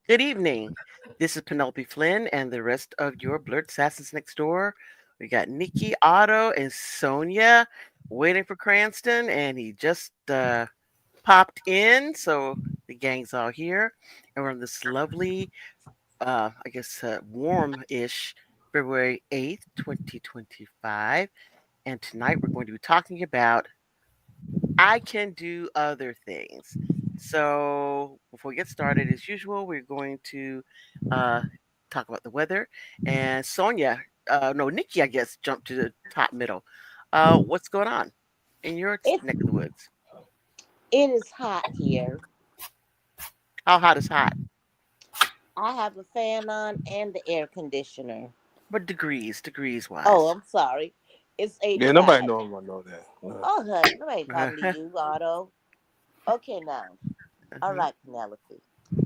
Good evening. This is Penelope Flynn and the rest of your Blerdsassins Next Door. We got Nikki, Otto, and Sonia waiting for Cranston, and he just popped in, so the gang's all here, and we're on this lovely, warm-ish February 8th, 2025, and tonight we're going to be talking about I can do other things. So before we get started, as usual, we're going to uh, talk about the weather. And Sonia, no, Nikki, I guess, jumped to the top middle. What's going on in your It neck of the woods? it is hot here. How hot is hot? I have a fan on and the air conditioner. What degrees Oh, wise? I'm sorry. It's Yeah, nobody 85. know I'm gonna know that. Oh, honey, nobody talking to you, Otto. Okay, now. All Mhm. right, Penelope.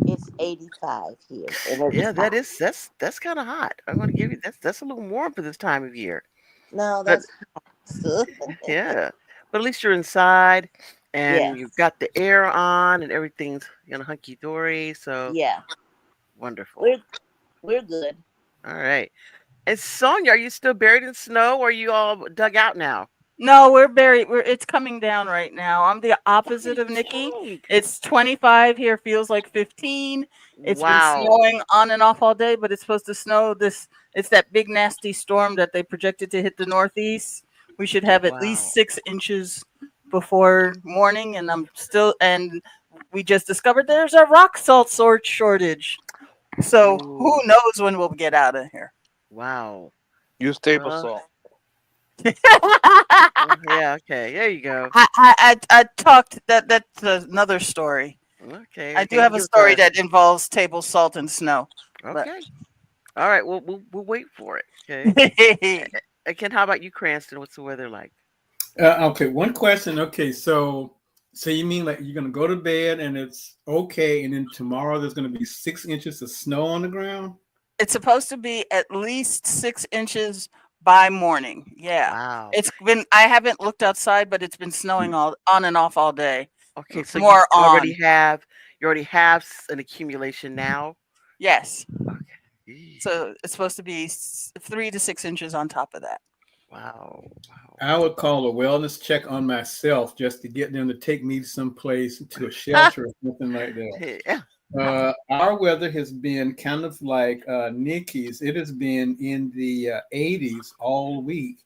It's 85 here, and it Yeah, is hot. that's kind of hot. I'm going to give you that's a little warm for this time of year. No, But that's hot. yeah, but at least you're inside and you've Yes. got the air on and everything's hunky dory. So Yeah. wonderful. We're we're good. All right. And Sonia, are you still buried in snow or are you all dug out now? No, we're buried. It's coming down right now. I'm the opposite of Nikki. Okay. It's 25 here, feels like 15. It's been Wow. snowing on and off all day, but it's supposed to snow this. It's that big nasty storm that they projected to hit the Northeast. We should have at least Wow. 6 inches before morning, and we just discovered there's a rock salt shortage. So who Ooh. knows when we'll get out of here? Wow. Use table Uh, salt. yeah, okay. There you go. I talked that's another story. Okay. I do Okay, you have can a give us story that involves table salt and snow. But okay. All right, we'll wait for it. Okay. Again, how about you, Cranston? What's the weather like? Okay, one question. Okay, so you mean like you're gonna go to bed and it's okay, and then tomorrow there's gonna be 6 inches of snow on the ground? it's supposed to be at least 6 inches by morning. Yeah. Wow. It's been I haven't looked outside, but it's been snowing all on and off all day. Okay, so More on. you already have an accumulation now. Yes. Okay. Eesh. So it's supposed to be 3 to 6 inches on top of that. Wow. Wow. I would call a wellness check on myself just to get them to take me someplace to a shelter or something like that. Yeah. Our weather has been kind of like Nikki's. It has been in the 80s all week.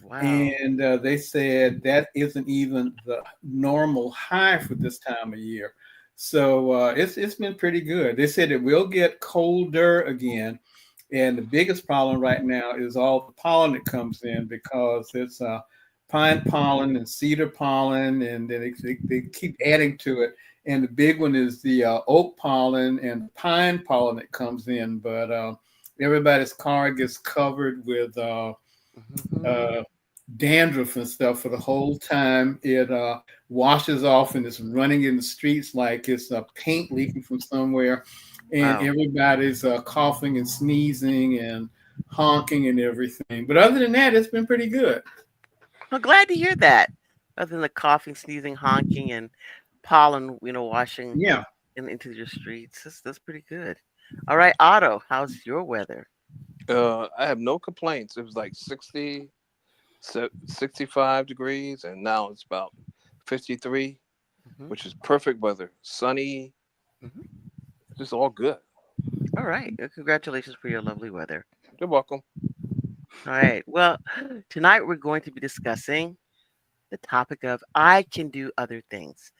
Wow. And they said that isn't even the normal high for this time of year. So it's been pretty good. They said it will get colder again, and the biggest problem right now is all the pollen that comes in because it's pine pollen and cedar pollen, and then they keep adding to it. And the big one is the oak pollen and pine pollen that comes in. But everybody's car gets covered with Hmm. uh, dandruff and stuff for the whole time. It washes off and it's running in the streets like it's paint leaking from somewhere, and Wow. everybody's coughing and sneezing and honking and everything. But other than that, it's been pretty good. I'm glad to hear that. Other than the coughing, sneezing, honking, and pollen, washing Yeah. into your streets, that's pretty good. All right, Otto, how's your weather? I have no complaints. It was like 65 degrees, and now it's about 53, Hmm. which is perfect weather. Sunny, Hmm. just all good. All right. Congratulations for your lovely weather. You're welcome. All right. Well, tonight we're going to be discussing the topic of I can do other things.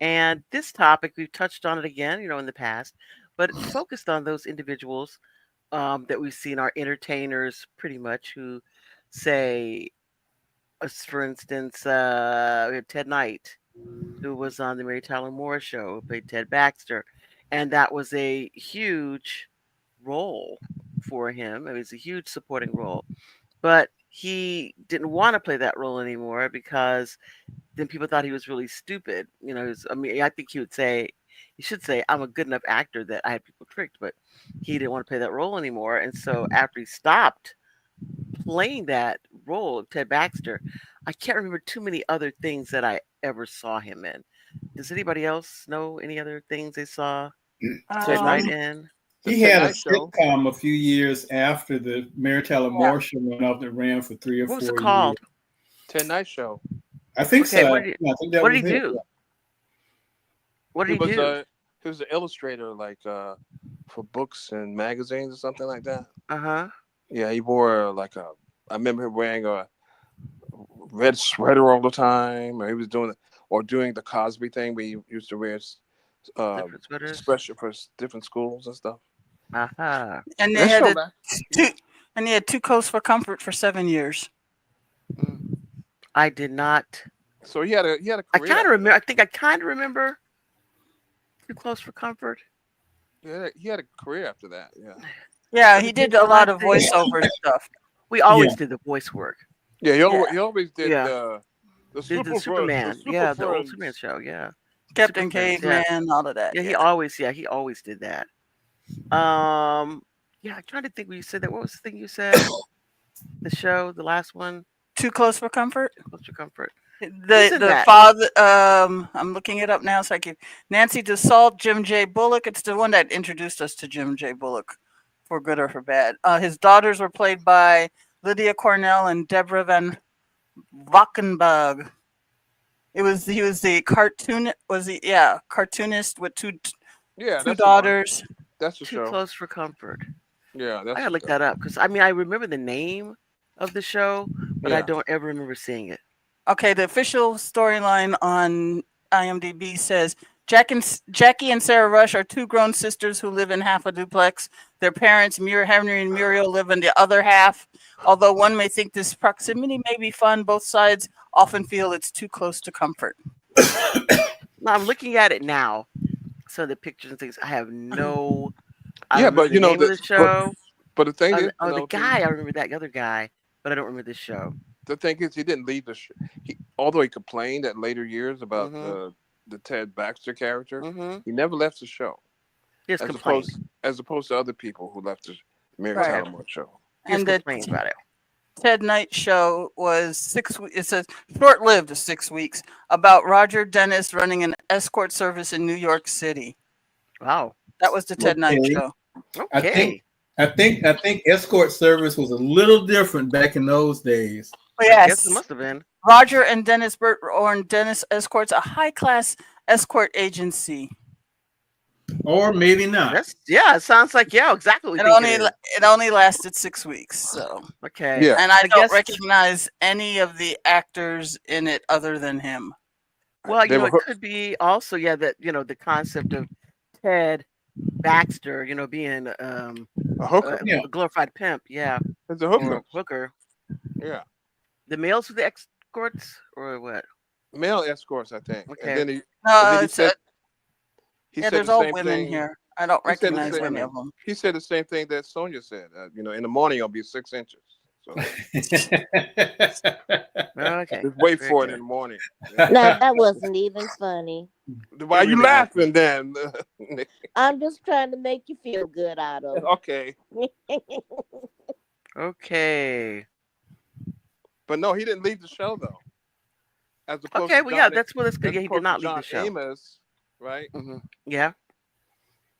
And this topic, we've touched on it again, in the past, but it's focused on those individuals that we've seen are entertainers pretty much who say, for instance, we had Ted Knight, who was on the Mary Tyler Moore Show, who played Ted Baxter. And that was a huge role for him. It was a huge supporting role. But he didn't want to play that role anymore because then people thought he was really stupid. I think he should say, I'm a good enough actor that I had people tricked, but he didn't want to play that role anymore. And so after he stopped playing that role of Ted Baxter, I can't remember too many other things that I ever saw him in. Does anybody else know any other things they saw? Ted Knight Um, in. The He had a Tonight Show. sitcom a few years after the Mary Tyler yeah. Moore show went off that ran for 3 or 4 years. What was it called? I think so. Okay, Yeah, I think that what did was he it. do? What He did he was do? a he was an illustrator, like for books and magazines or something like that. Uh-huh. Yeah, he wore like a. I remember him wearing a red sweater all the time, or he was doing or doing the Cosby thing where he used to wear uh, Different sweaters. special for different schools and stuff. Uh-huh. and they That had show, a man. two, and they had Too Close for Comfort for 7 years. Mm. I did not. So he had a I career kind of after remember. I that. think I kind of remember. Too Close for Comfort. Yeah, he had a career after that. Yeah. Yeah, But he he did did a the lot last of thing. voiceover stuff. We Yeah. always did the voice work. Yeah, Yeah, he always did Yeah. the Did the the Superman. Super Yeah, the old Superman Friends. show. Yeah. Super Captain Friends. Yeah. Caveman, all of that. Yeah, Yeah, he always did that. Um yeah, I'm trying to think when you said that. What was the thing you said? The show, the last one, Too Close for Comfort. Too Close for Comfort. Who's in The that? father. I'm looking it up now, so I can. Nancy DeSalt, Jim J. Bullock. It's the one that introduced us to Jim J. Bullock, for good or for bad. His daughters were played by Lydia Cornell and Deborah Van Valkenburg. He was the cartoon was the yeah cartoonist with Yeah, two that's the one. daughters. That's the Too show. Close for Comfort. Yeah, I that's gotta the look show. that up because I mean I remember the name of the show, but I Yeah. don't ever remember seeing it. Okay, the official storyline on IMDb says Jackie and Sarah Rush are two grown sisters who live in half a duplex. Their parents, Henry and Muriel, live in the other half. Although one may think this proximity may be fun, both sides often feel it's too close to comfort. No, I'm looking at it now. Some of the pictures and things. I have no. I Yeah, remember but the name of the show. but the thing is, Oh, the guy. I remember that other guy, but I don't remember this show. the thing is, he didn't leave the show. Although he complained at later years about Mm-hmm. The Ted Baxter character, Mm-hmm. he never left the show. Just As complained. opposed to other people who left the Mary Right. Tyler Moore show. Just And the complained about it. Ted Knight show was 6 weeks. It's a short-lived 6 weeks about Roger Dennis running an escort service in New York City. Wow. That was the Ted Knight Okay. show. I Okay. think escort service was a little different back in those days. But I guess it yes, must have been. Roger and Dennis Dennis Escorts, a high-class escort agency. Or maybe not. It sounds like exactly what It we think only it is. it only lasted 6 weeks. So, Okay. Yeah. and I don't guess recognize any of the actors in it other than him. well, They were it could be also, that the concept of Ted Baxter, being a hooker. Yeah. a glorified pimp, It's a hooker. or hooker. Yeah. The males were the escorts, or what? Male escorts, I think. Okay. And then he No, he said there's the all same women thing. here. I don't He said the recognize same any of them. He said the same thing that Sonia said. In the morning I'll be 6 inches. So Okay. just wait Very for it good. in the morning. Now that wasn't even funny. Why are you Really laughing then? I'm just trying to make you feel good, Otto. Okay. Okay. But no, he didn't leave the show though. As opposed Okay. to Well, John, that's what it's good. as Yeah, he opposed did not to leave John the show. Amos, right? Hmm. Yeah.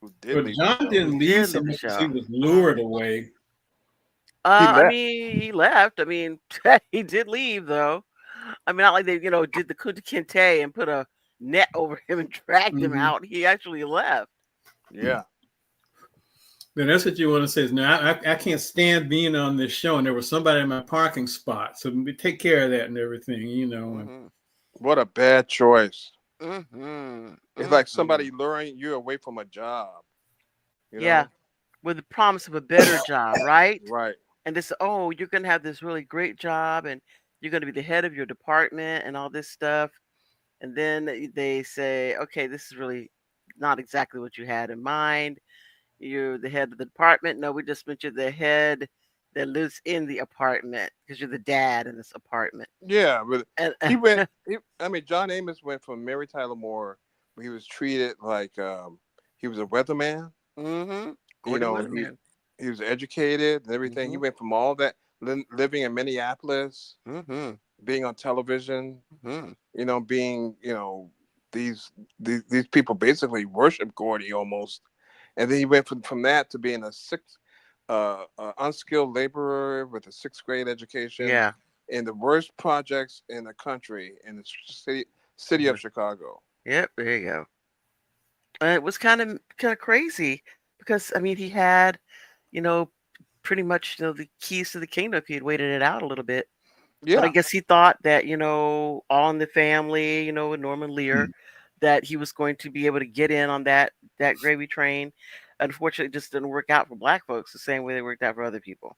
Who did But leave John the show. didn't He leave did so leave the much as he show. was lured away. He I left. mean, he left. I mean, he did leave though. I mean, not like they, did the Kunta Kinte and put a net over him and dragged him Mhm. out. He actually left. Yeah. Then that's what you want to say is, now I can't stand being on this show, and there was somebody in my parking spot, so we take care of that and everything, and Mm-hmm. What a bad choice. Mm-hmm. It's like somebody luring you away from a job. You know? Yeah, with the promise of a better job, right? Right. And this, oh, you're gonna have this really great job, and you're gonna be the head of your department, and all this stuff. And then they say, okay, this is really not exactly what you had in mind. You're the head of the department. No, we just meant you're the head that lives in the apartment because you're the dad in this apartment. Yeah, but And, he went. John Amos went from Mary Tyler Moore, where he was treated like he was a weatherman. mm-hmm. You Gordon know, Weatherman. he was educated and everything. He Mhm. went from all that living in Minneapolis, Mm-hmm. being on television. Mm-hmm. Being these people basically worship Gordy almost. and then he went from that to being a unskilled laborer with a sixth grade education Yeah. in the worst projects in the country in the city of Mhm. Chicago. Yep. There you go. And it was kind of crazy because I mean he had, you know, pretty much the keys to the kingdom if he had waited it out a little bit. But I Yeah, guess he thought that All in the Family, with Norman Lear, Mm. that he was going to be able to get in on that gravy train. Unfortunately, it just didn't work out for black folks the same way they worked out for other people.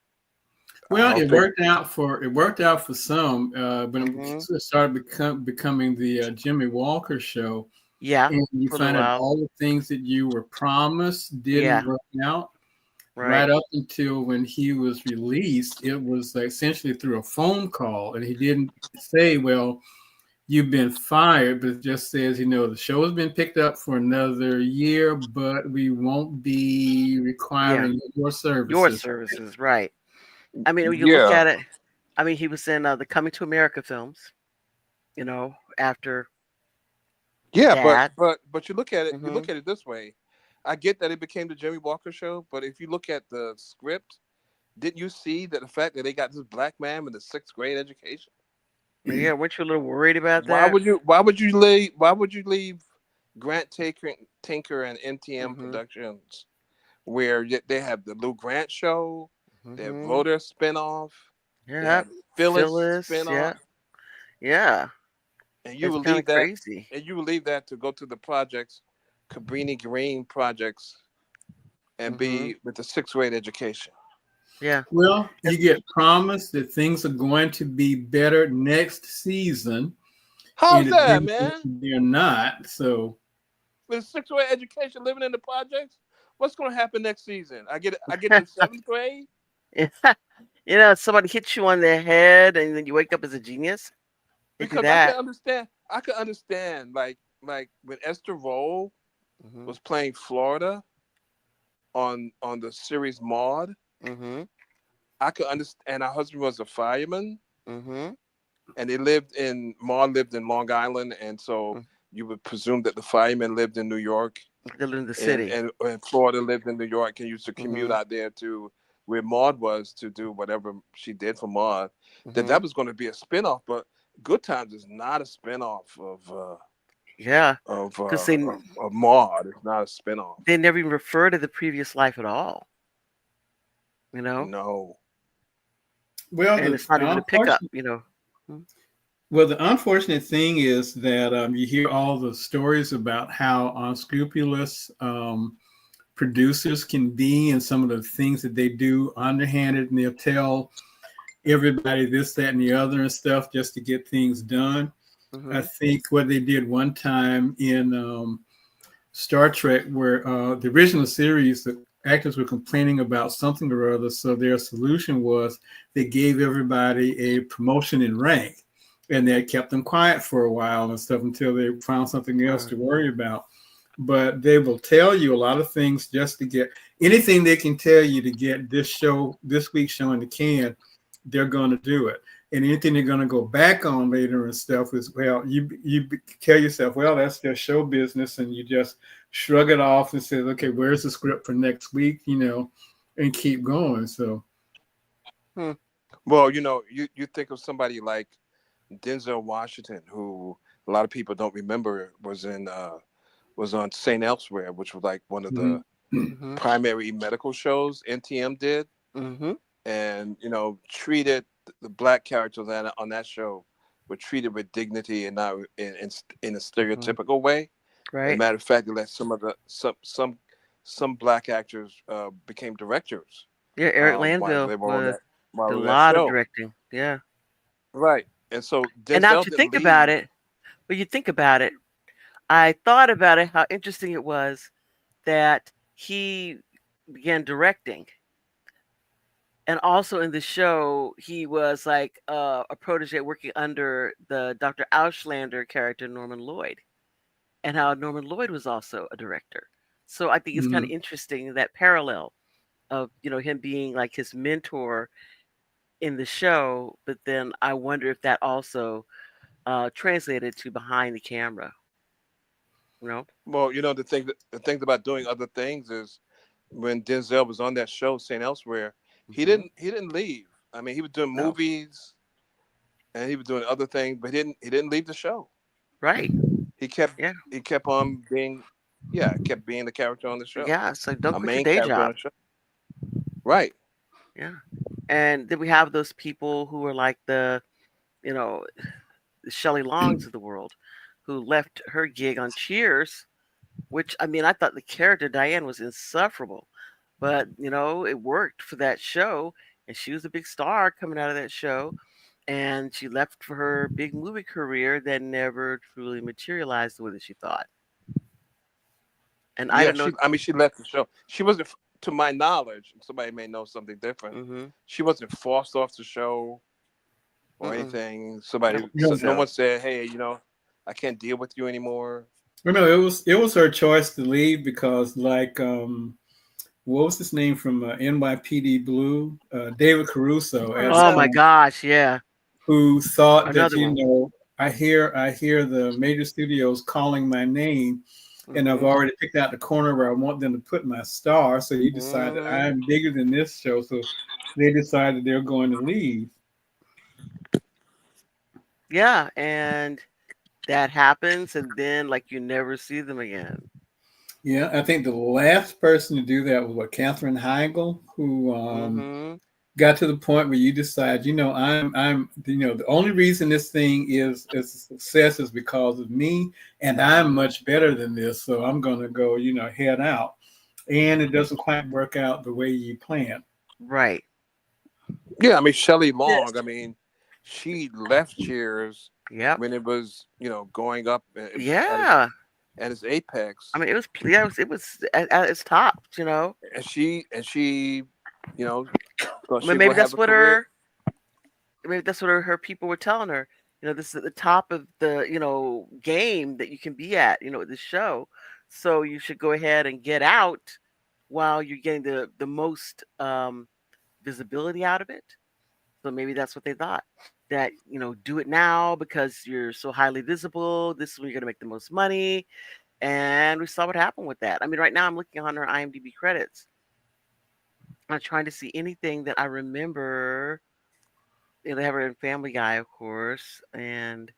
I Well, don't think. it worked out for some when Hmm. it started becoming the Jimmy Walker show, Yeah, and you for a little find out while. all the things that you were promised didn't Yeah, work out. right. Right up until when he was released, it was essentially through a phone call, and he didn't say, "Well, you've been fired," but it just says, "The show has been picked up for another year, but we won't be Yeah, requiring your your services." services, right. I mean, when you look Yeah, at it, I mean, he was in the Coming to America films, after yeah, that. but you look at it. You Hmm. look at it this way. I get that it became the Jimmy Walker show, but if you look at the script, didn't you see that the fact that they got this black man with a sixth grade education? Yeah, weren't you a little worried about Why that? would you? Why would you leave? Why would you leave Tinker and NTM Hmm. Productions, where they have the Lou Grant show, they have Hmm. Voter spinoff, they Yeah, have Phyllis Phyllis. spinoff, Yeah, yeah. and you It's will kind leave of that, crazy. to go to the projects, Cabrini Green projects, and Hmm. be with a sixth grade education. Yeah. Well, you It's, get promised that things are going to be better next season, and How's it that, didn't, man? they're not. So, With a sixth grade education, living in the projects, what's going to happen next season? I get in seventh grade. somebody hits you on the head and then you wake up as a genius. They do Because I can that. understand. I can understand like when Esther Roll Hmm. was playing Florida on the series Maud. Hmm. I could understand. And her husband was a fireman, Hmm. and they lived in Maud lived in Long Island, and so you would presume that the fireman lived in New York, They live in the and city. Florida lived in New York, and used to commute Hmm. out there to where Maud was to do whatever she did for Maud. Hmm. That was going to be a spinoff, but Good Times is not a spinoff Yeah, of because uh, of Maud. It's not a spinoff. they never even refer to the previous life at all. You know, No. well, and the it's not even a pickup. unfortunate Mm. well, the unfortunate thing is that you hear all the stories about how unscrupulous producers can be, and some of the things that they do underhanded, and they'll tell everybody this, that, and the other and stuff just to get things done. I Mhm. think what they did one time in Star Trek, where the original series, the actors were complaining about something or other. So their solution was they gave everybody a promotion in rank, and they kept them quiet for a while and stuff until they found something else Uh, to worry about. But they will tell you a lot of things just to get anything they can tell you to get this week's show in the can. They're going to do it, and anything they're going to go back on later and stuff is, well, you tell yourself, well, that's their show business, and you just shrug it off and say, okay, where's the script for next week, and keep going. So, hmm. Well, you think of somebody like Denzel Washington, who a lot of people don't remember was on Saint Elsewhere, which was like one of the mhm. Mhm. primary medical shows NTM did, Mhm. and treated the black characters on that show were treated with dignity and not in a Mhm. stereotypical way. As a Right. matter of fact, that some black actors became directors Yeah, Eric while Landville they were on did a that lot of show. directing. Yeah. Right. And so And now Denzel to didn't think about leave. it, when you think about it, I thought about it how interesting it was that he began directing. And also in the show, he was like a protege working under the Dr. Auslander character, Norman Lloyd, and how Norman Lloyd was also a director. So I think it's kind of Mhm. interesting that parallel of him being like his mentor in the show, but then I wonder if that also translated to behind the camera. You know. Well, the thing about doing other things is when Denzel was on that show, St. Elsewhere, Hmm. he didn't leave. I mean, he was doing No. movies and he was doing other things, but he didn't leave the show. Right. He kept Yeah. he kept on being, yeah, kept being the character on the show, Yeah. So don't a quit your main day character on job. the show. Right. Yeah. And then we have those people who are like you know, the Shelley Longs of the world, who left her gig on Cheers, which I mean, I thought the character Diane was insufferable, but it worked for that show, and she was a big star coming out of that show, and she left for her big movie career that never truly materialized the way that she thought. And I Yeah, don't know. she left the show. She wasn't, to my knowledge, somebody may know something different. Mm-hmm. She wasn't forced off the show or Mm-mm. anything. I don't think So No, no so. one said, "Hey, I can't deal with you anymore." well, no, it was her choice to leave because, like, what was his name from NYPD Blue? David Caruso at the Oh my time, Caruso. gosh, yeah, who thought that another one. I hear the major studios calling my name, and I've Mm-hmm. already picked out the corner where I want them to put my star. So you decided Mm-hmm. I'm bigger than this show, so they decided they're going to leave. Yeah, and that happens, and then like you never see them again. Yeah, I think the last person to do that was what Katherine Heigl, who Mm-hmm. got to the point where you decide, the only reason this thing is a success is because of me, and I'm Mm-hmm. much better than this, so I'm going to go, head out, and it doesn't quite work out the way you planned. Right. Yeah, I mean Shelley Yes. Long. I mean, she left Cheers Yep. when it was going up. It was Yeah. at its I apex, mean, it was at its top. and she thought I mean, she would have a career. maybe that's what her people were telling her. This is at the top of the game that you can be at. With this show, so you should go ahead and get out while you're getting the most visibility out of it. So maybe that's what they thought. That do it now because you're so highly visible. This is when you're gonna make the most money. And we saw what happened with that. I mean, right now I'm looking on her IMDb credits. I'm trying to see anything that I remember. They have her in Family Guy, of course, and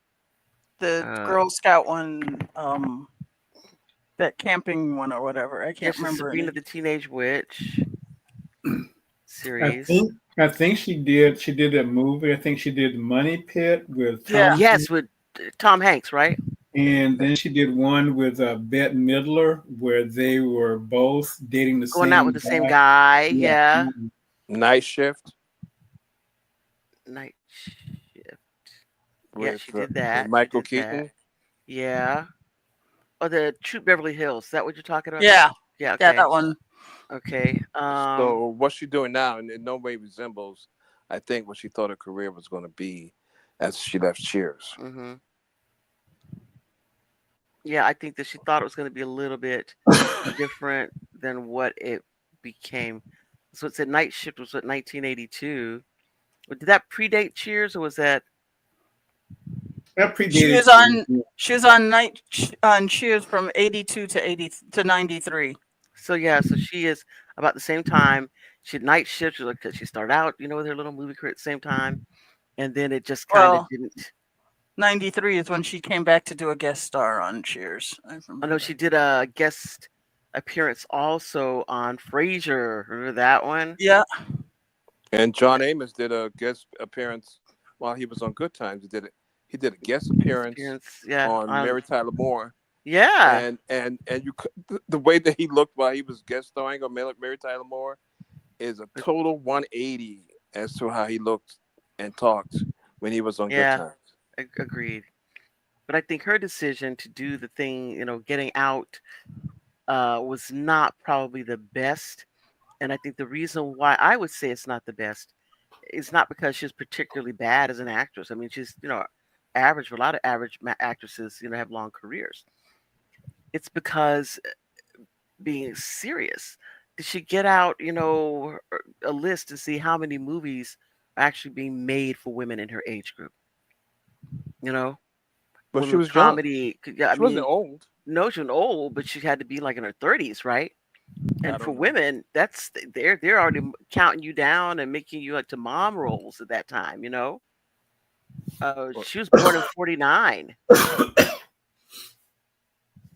The uh, Girl Scout one, that camping one or whatever. I yeah, can't she's remember Sabrina any. the Teenage Witch I series. think I think she did that movie. I think she did Money Pit with Yeah. Tom, Yes, with Tom Hanks, right? and then she did one with Bette Midler where they were both dating the Going out with same the same guy. guy. Yeah. Yeah, Night Shift Night Shift. Yeah, with she did with that. She Michael did that. Keaton. Yeah. Oh, the True Beverly Hills. Is that what you're talking about? Yeah. Yeah. Yeah, Okay. that one. Okay. So what she's doing now, in no way resembles, I think, what she thought her career was going to be as she left Cheers. Hmm. Yeah, I think that she thought it was going to be a little bit different than what it became. So it said Night Shift was what 1982. Did that predate Cheers or was that? That She predated was you. on she was on on Cheers from 82 to 80 to 93. So yeah, so she is about the same time. She had Night Shift. She started out, with her little movie career at the same time, and then it just kind of Well, didn't. 93 is when she came back to do a guest star on Cheers. I I know remember. she did a guest appearance also on Frasier. Remember that one? Yeah. And John Amos did a guest appearance while he was on Good Times. He did a guest Guest appearance appearance, yeah. on Mary Tyler Moore, Yeah, and the way that he looked while he was guest starring on Mary Tyler Moore is a total 180 as to how he looked and talked when he was on Good yeah, Times. agreed. But I think her decision to do the thing, getting out, was not probably the best. And I think the reason why I would say it's not the best is not because she's particularly bad as an actress. I mean, she's, average. A lot of average actresses, have long careers. It's because being serious, did she get out, a list to see how many movies are actually being made for women in her age group? You know, But she women's was young. comedy. Yeah, I She wasn't mean, old. no, she was old, but she had to be like in her 30s, right? I And for don't know. women, that's they're already counting you down and making you like to mom roles at that time. But She was born in '49,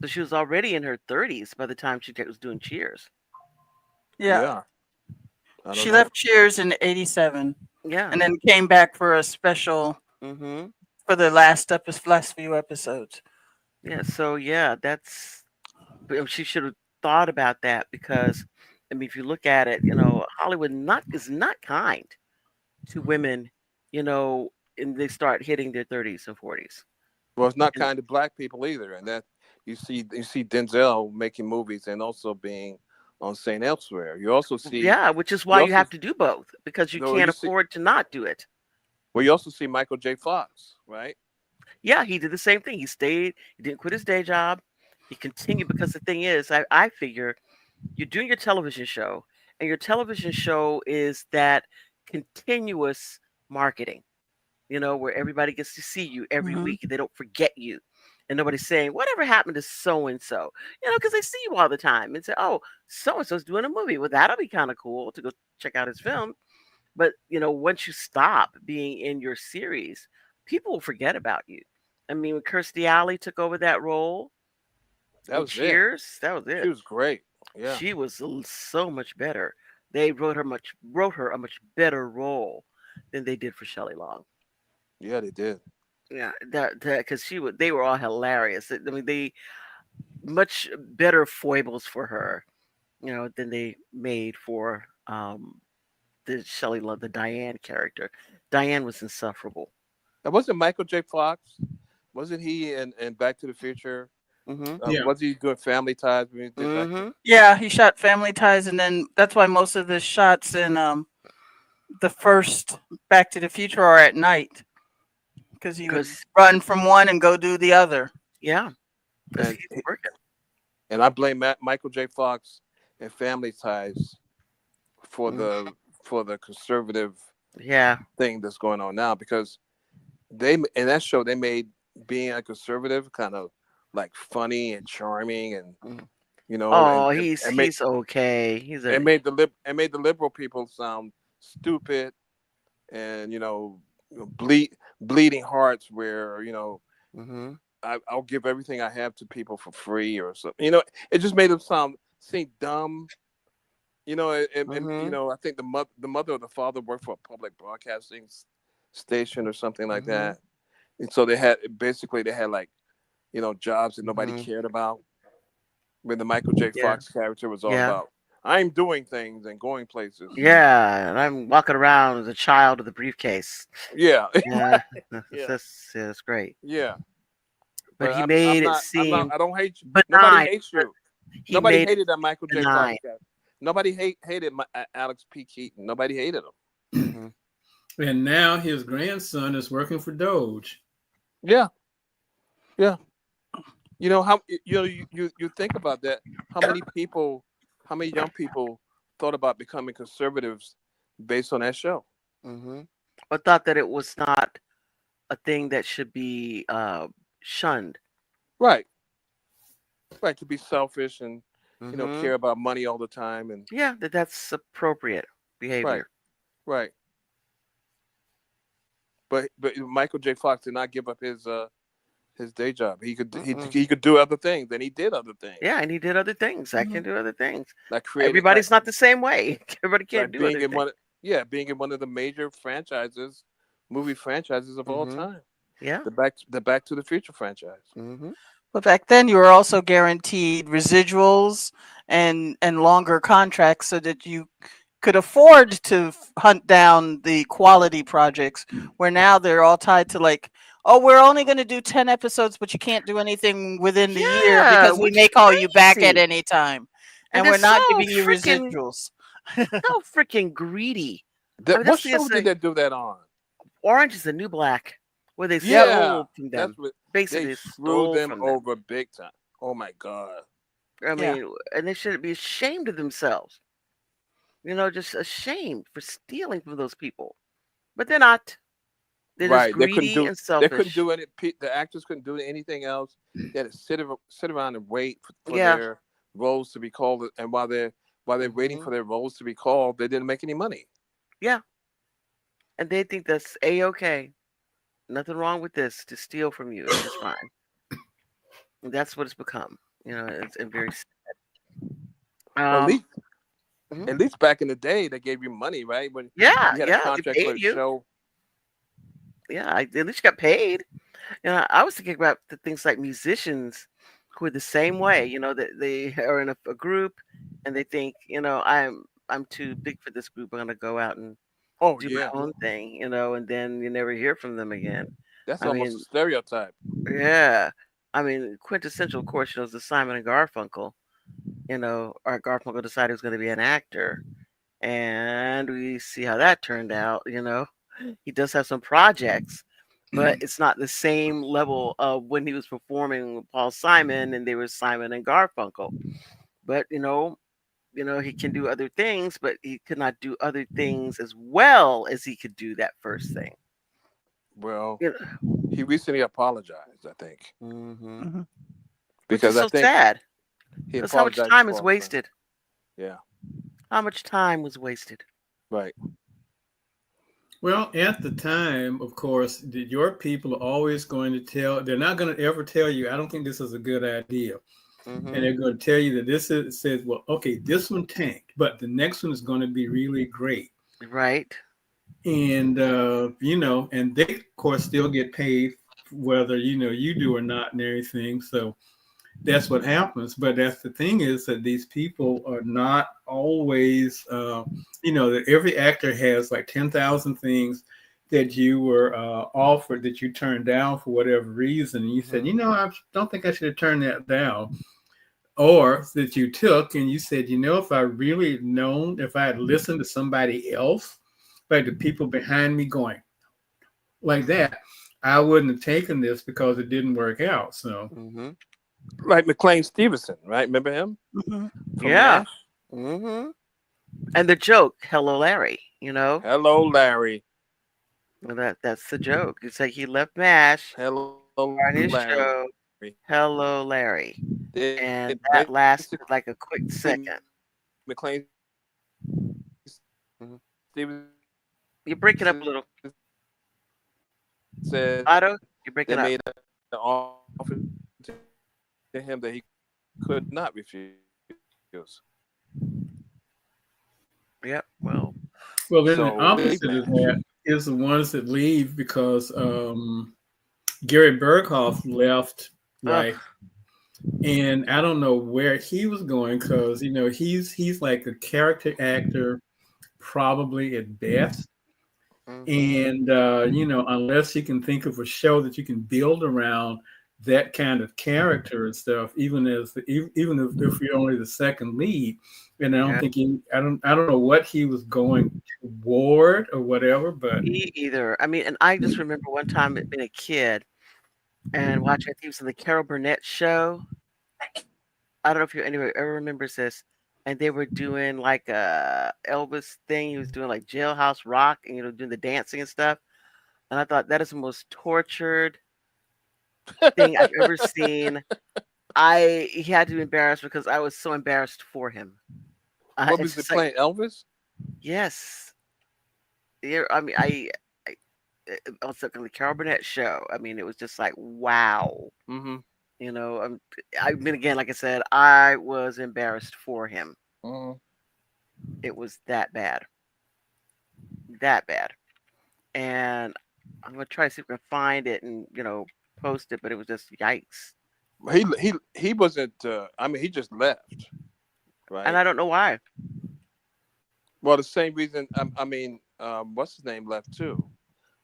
so she was already in her 30s by the time she was doing Cheers. Yeah. yeah, I don't She know. left Cheers in '87 Yeah. and then came back for a special Mm-hmm. for the last few episodes. Yeah. So yeah, that's but she should have thought about that because I mean, if you look at it, Hollywood not is not kind to women, you know, and they start hitting their 30s and 40s. Well, it's not And kind to black people either, and that you see Denzel making movies and also being on Saint Elsewhere. You also see yeah, which is you why you also have to do both because you though can't you see afford to not do it. well you also see Michael J. Fox, right? Yeah, he did the same thing. He stayed, he didn't quit his day job. He continued because the thing is, I figure you're doing your television show, and your television show is that continuous marketing, where everybody gets to see you every Hmm. week and they don't forget you. And nobody's saying, whatever happened to so and so? Because they see you all the time and say, oh, so and so's doing a movie. Well, that'll be kind of cool to go check out his film. But, once you stop being in your series, people will forget about you. I mean, when Kirstie Alley took over that role That in was it. Cheers, that was She it. was great. Yeah, She was so much better. They wrote her a much better role than they did for Shelley Long. yeah, they did. Yeah, that because they were all hilarious. I mean, they much better foibles for her, than they made for the Shelley Long, the Diane character. Diane was insufferable. That wasn't Michael J. Fox. Wasn't he in Back to the Future? Mhm. Yeah. Was he doing Family Ties when he did Back to? Mhm. Yeah, he shot Family Ties, and then that's why most of the shots in the first Back to the Future are at night because he would Because run from one and go do the other. yeah, because And he's working. and I blame Michael J. Fox and Family Ties for Mm, the conservative yeah. thing that's going on now because they in that show they made being a conservative kind of like funny and charming and Mm. you know Oh, he's okay. and made the liberal people sound stupid and bleeding hearts where Mhm. I'll give everything I have to people for free or something. It just made them seem dumb. Mhm. I think the mother or the father worked for a public broadcasting station or something like Mhm. that, and so they had like jobs that nobody Mhm. cared about. When the Michael J. Yeah. Fox character was all Yeah. about I'm doing things and going places. Yeah, and I'm walking around as a child with a briefcase. Yeah, Yeah, yeah, that's great. yeah. But But he made it I'm not. seem I don't hate you. Nobody benign. hates But you. he Nobody made it hated that Michael J. Fox benign. guy. Nobody hated Alex P. Keaton. Nobody hated him. Hmm. And now his grandson is working for Doge. Yeah, yeah. You think about that. How many people, how many young people thought about becoming conservatives based on that show? Hmm. I thought that it was not a thing that should be shunned. Right, right. To be selfish and Hmm. care about money all the time and Yeah, that's appropriate right, behavior. right. But Michael J. Fox did not give up his day job. Mm-mm. He could do other things, and he did other things. Yeah, and he did other things. I can Mhm. do other things. Like creating Everybody's not the same way. Everybody can't like do being other in things. being in one of the major franchises, movie franchises of all Hmm. time. Yeah. The Back to the Future franchise. Hmm. But back then, you were also guaranteed residuals and longer contracts so that you could afford to hunt down the quality projects. Where now they're all tied to like, oh, we're only going to do 10 episodes, but you can't do anything within the year Yeah, because we which is may call you back at crazy. any time, And and they're we're so not giving you freaking residuals. greedy. I mean, What that's the thing. show It's did like they do that on? Orange is the New Black, where they Yep. Yeah, stole from that's them. what they Basically, screwed stole them from them. over big time. Oh my god. I Yeah. mean, and they should be ashamed of themselves. Just ashamed for stealing from those people. But they're not. They're just Right. They couldn't greedy do. and They couldn't selfish. do any. The actors couldn't do anything else. They had to sit around and wait for Yeah. their roles to be called. And while they're waiting Hmm. for their roles to be called, they didn't make any money. Yeah. And they think that's a-okay. Nothing wrong with this to steal from you. It's just fine. And that's what it's become. It's and very. Well, Um. Mhm. at least back in the day, they gave you money, right? When Yeah. you had a Yeah. They contract for paid a you. show. Yeah. At least you got paid. I was thinking about the things like musicians who are the same way. That they are in a group and they think, I'm too big for this group. I'm gonna go out and Oh do yeah, my own thing. And then you never hear from them again. that's I almost a mean, stereotype. yeah. I mean, quintessential, of course, is the Simon and Garfunkel. Art Garfunkel decided he was going to be an actor, and we see how that turned out. He does have some projects, but it's not the same level of when he was performing with Paul Simon and they were Simon and Garfunkel. But he can do other things, but he could not do other things as well as he could do that first thing. Well, You he recently apologized, I think, hmm Mhm. Which is because I so think sad he because how much apologized to time is Paul Simon. wasted? Yeah, How much time was wasted? right. Well, at the time, of course, your people are always going to they're not going to ever tell you, I don't think this is a good idea. And Hmm. they're going to tell you that says, well, okay, this one tanked, but the next one is going to be really great. Right. And, and they, of course, still get paid whether, you do or not and everything. So that's what happens. But that's the thing is that these people are not always, that every actor has like 10,000 things that you were offered that you turned down for whatever reason. And you said, Hmm. I don't think I should have turned that down. Or that you took and you said, if I really known, if I had listened to somebody else, like the people behind me going like that, I wouldn't have taken this because it didn't work out. So, Hmm. Like McLean Stevenson, right? Remember him Mhm. from Yeah. MASH? Hmm. And the joke, "Hello, Larry." Hello, Larry. Well, that's the joke. It's like he left MASH Hello, on his Larry. show, "Hello, Larry," They and that basically lasted like a quick second. McLean Mhm. Stevenson You're breaking up a little, said Otto. they You're made breaking up. an offer to him that he could not refuse. Yep. Well. well, then the So they leave opposite of MASH. that is the ones that leave because Gary Berghoff left, Ugh. right? And I don't know where he was going because he's like a character actor, probably at best. Hmm. And unless you can think of a show that you can build around that kind of character and stuff, even if you're only the second lead, and I don't Yeah. think I don't know what he was going toward or whatever, but Me either. I mean, and I just remember one time being a kid and watching. I think it was in the Carol Burnett show. I don't know if you anybody ever remembers this. And they were doing like a Elvis thing. He was doing like Jailhouse Rock and doing the dancing and stuff. And I thought that is the most tortured thing I've ever seen. He had to be embarrassed because I was so embarrassed for him. What It's was it just like playing Elvis? yes, yeah. I mean, I also on the Carol Burnett show. I mean, it was just like wow. Mm-hmm. I mean, again, like I said, I was embarrassed for him. Mm-hmm. It was that bad, that bad. And I'm gonna try to see if I can find it and post it, but it was just yikes. He wasn't. I mean, he just left, And right? I don't know why. Well, the same reason. I mean, what's his name left too?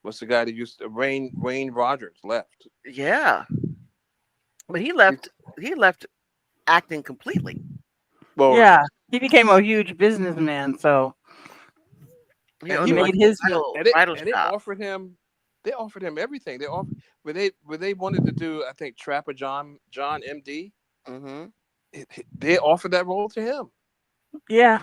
What's the guy that used to Wayne Rogers left? Yeah, but he Be- left. He left acting completely. Well, Yeah, he became a huge businessman, so He and owned he he like made a his bridal and it bridal and it shop. offered him. They offered him everything. They offered where they wanted to do. I think Trapper John MD. Hmm. They offered that role to him. yeah.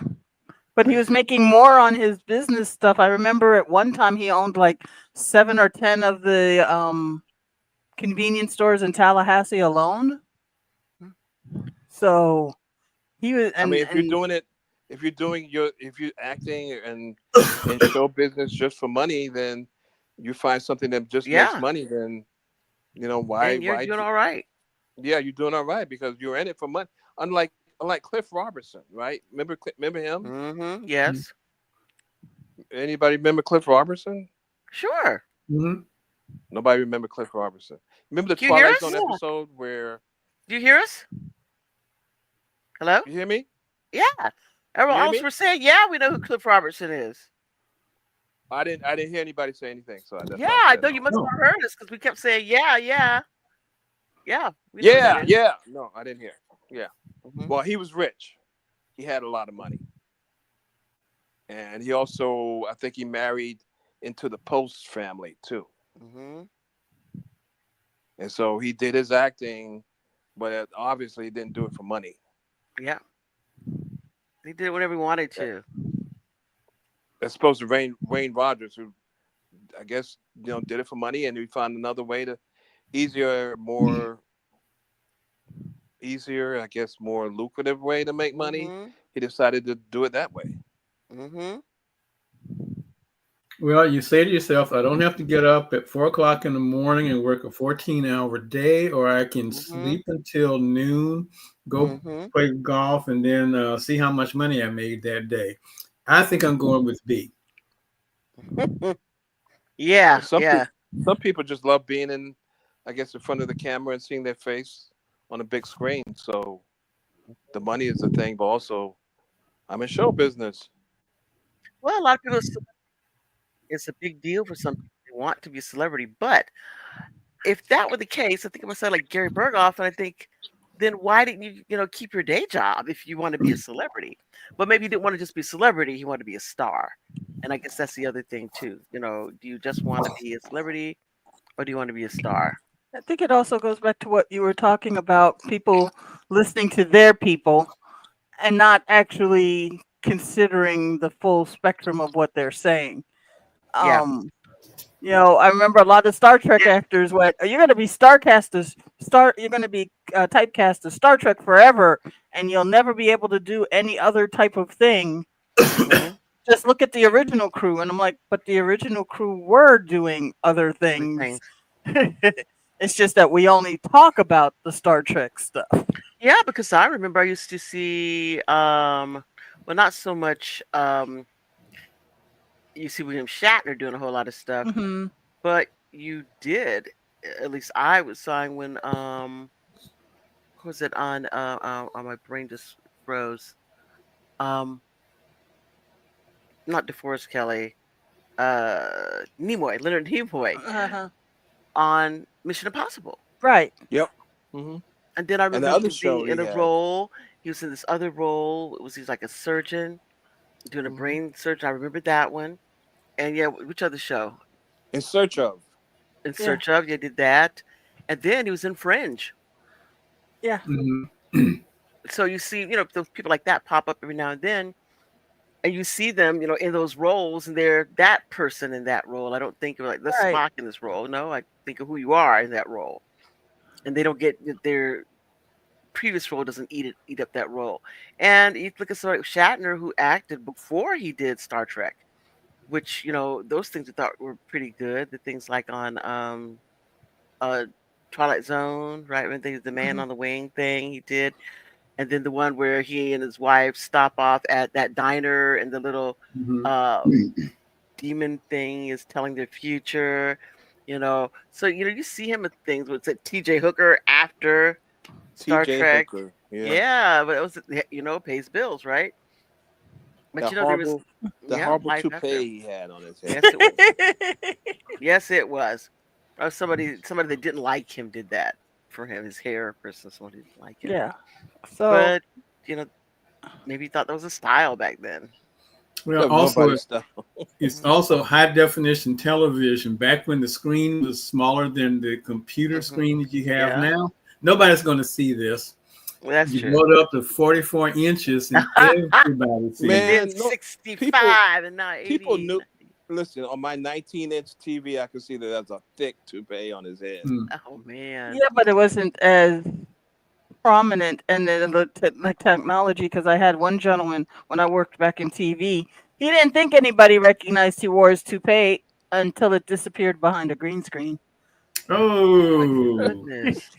But he was making more on his business stuff. I remember at one time he owned like 7 or 10 of the convenience stores in Tallahassee alone. So he was, I mean, and if you're acting and in show business just for money, then you find something that just makes Yeah. money. Then Then you're doing all right. yeah, you're doing all right because you're in it for money. Unlike Cliff Robertson, right? Remember him? Mm-hmm. Yes. Anybody remember Cliff Robertson? Sure. Mm-hmm. Nobody remember Cliff Robertson. Remember the Do you hear Twilight us? Zone episode where Do you hear us? Hello? you hear me? Yeah. You Everyone hear else me? were saying, yeah, we know who Cliff Robertson is. I didn't hear anybody say anything, so that's Yeah, why I I said know you no. must No. have heard us because we kept saying, yeah, yeah, yeah. We know who that Yeah, is. yeah. No, I didn't hear. Yeah. Mm-hmm. Well, he was rich. He had a lot of money. And he also, I think he married into the Post family too. Mm-hmm. And so he did his acting, but obviously he didn't do it for money. Yeah. He did whatever he wanted to. As opposed to Wayne Rogers, who I guess did it for money, and he found another way to easier, I guess, more lucrative way to make money. Mm-hmm. He decided to do it that way. Mm-hmm. Well, you say to yourself, I don't have to get up at 4 o'clock in the morning and work a 14-hour day, or I can Mm-hmm. sleep until noon, go Mm-hmm. play golf, and then see how much money I made that day. I think I'm going with B. Yeah, Some yeah. people, some people just love being in, I guess, in front of the camera and seeing their face on a big screen. So the money is the thing, but also I'm in show business. Well, a lot of people, it's a big deal for some people. They want to be a celebrity. But if that were the case, I think I'm going to say like Gary Berghoff, and I think, then why didn't you, keep your day job if you want to be a celebrity? But maybe he didn't want to just be a celebrity. He wanted to be a star. And I guess that's the other thing, too. Do you just want to be a celebrity or do you want to be a star? I think it also goes back to what you were talking about, people listening to their people and not actually considering the full spectrum of what they're saying. Yeah. I remember a lot of Star Trek actors went, "You're going to be you're going to be typecast as Star Trek forever, and you'll never be able to do any other type of thing. Mm-hmm. Just look at the original crew." And I'm like, "But the original crew were doing other Other things. things. It's just that we only talk about the Star Trek stuff." Yeah, because I remember I used to see, well, not so much, you see William Shatner doing a whole lot of stuff, Hmm. but you did, at least I was seeing when, what was it on my brain just froze. Um, not DeForest Kelly, Leonard Nimoy Uh-huh. on Mission Impossible. Right. Yep. Hmm. And then I And remember the other him being show in he a had. role. He was in this other role. He was like a surgeon doing a Hmm. brain surgeon. I remember that one. And yeah, which other show? In Search of. In Yeah. Search of. Yeah, did that. And then he was in Fringe. Yeah. Mhm. So you see, those people like that pop up every now and then, and you see them, in those roles, and they're that person in that role. I don't think of like the Right. Spock in this role. No, I think of who you are in that role, and they don't get their previous role doesn't eat up that role. And you look at somebody like Shatner who acted before he did Star Trek, which those things I thought were pretty good. The things like on uh Twilight Zone, right? When they the Man Hmm. on the Wing thing he did, and then the one where he and his wife stop off at that diner and the little Mhm. uh demon thing is telling their future. So you see him in things with TJ Hooker after Star T.J. Trek. Hooker. Yeah. Yeah, but it was pays bills, right? But The there was horrible, the yeah, horrible life after. toupee he had on his head. Yes, it was. Yes, it was. Somebody that didn't like him did that for him. His hair person, somebody didn't like him. Yeah. So But you know, maybe he thought that was a style back then. Well, That was also nobody's stuff. it's Mhm. also high definition television. Back when the screen was smaller than the computer Mhm. screen that you have Yeah. now, nobody's going to see this. That's You true. go up to 44 inches and everybody sees And it. then Man, no, people 65 and now people 88. knew. Listen, on my 19-inch TV, I could see that there's a thick toupee on his head. Hmm. Oh man. Yeah, but it wasn't as prominent and then the technology because I had one gentleman when I worked back in TV. He didn't think anybody recognized he wore his toupee until it disappeared behind a green screen. Oh my Oh, goodness.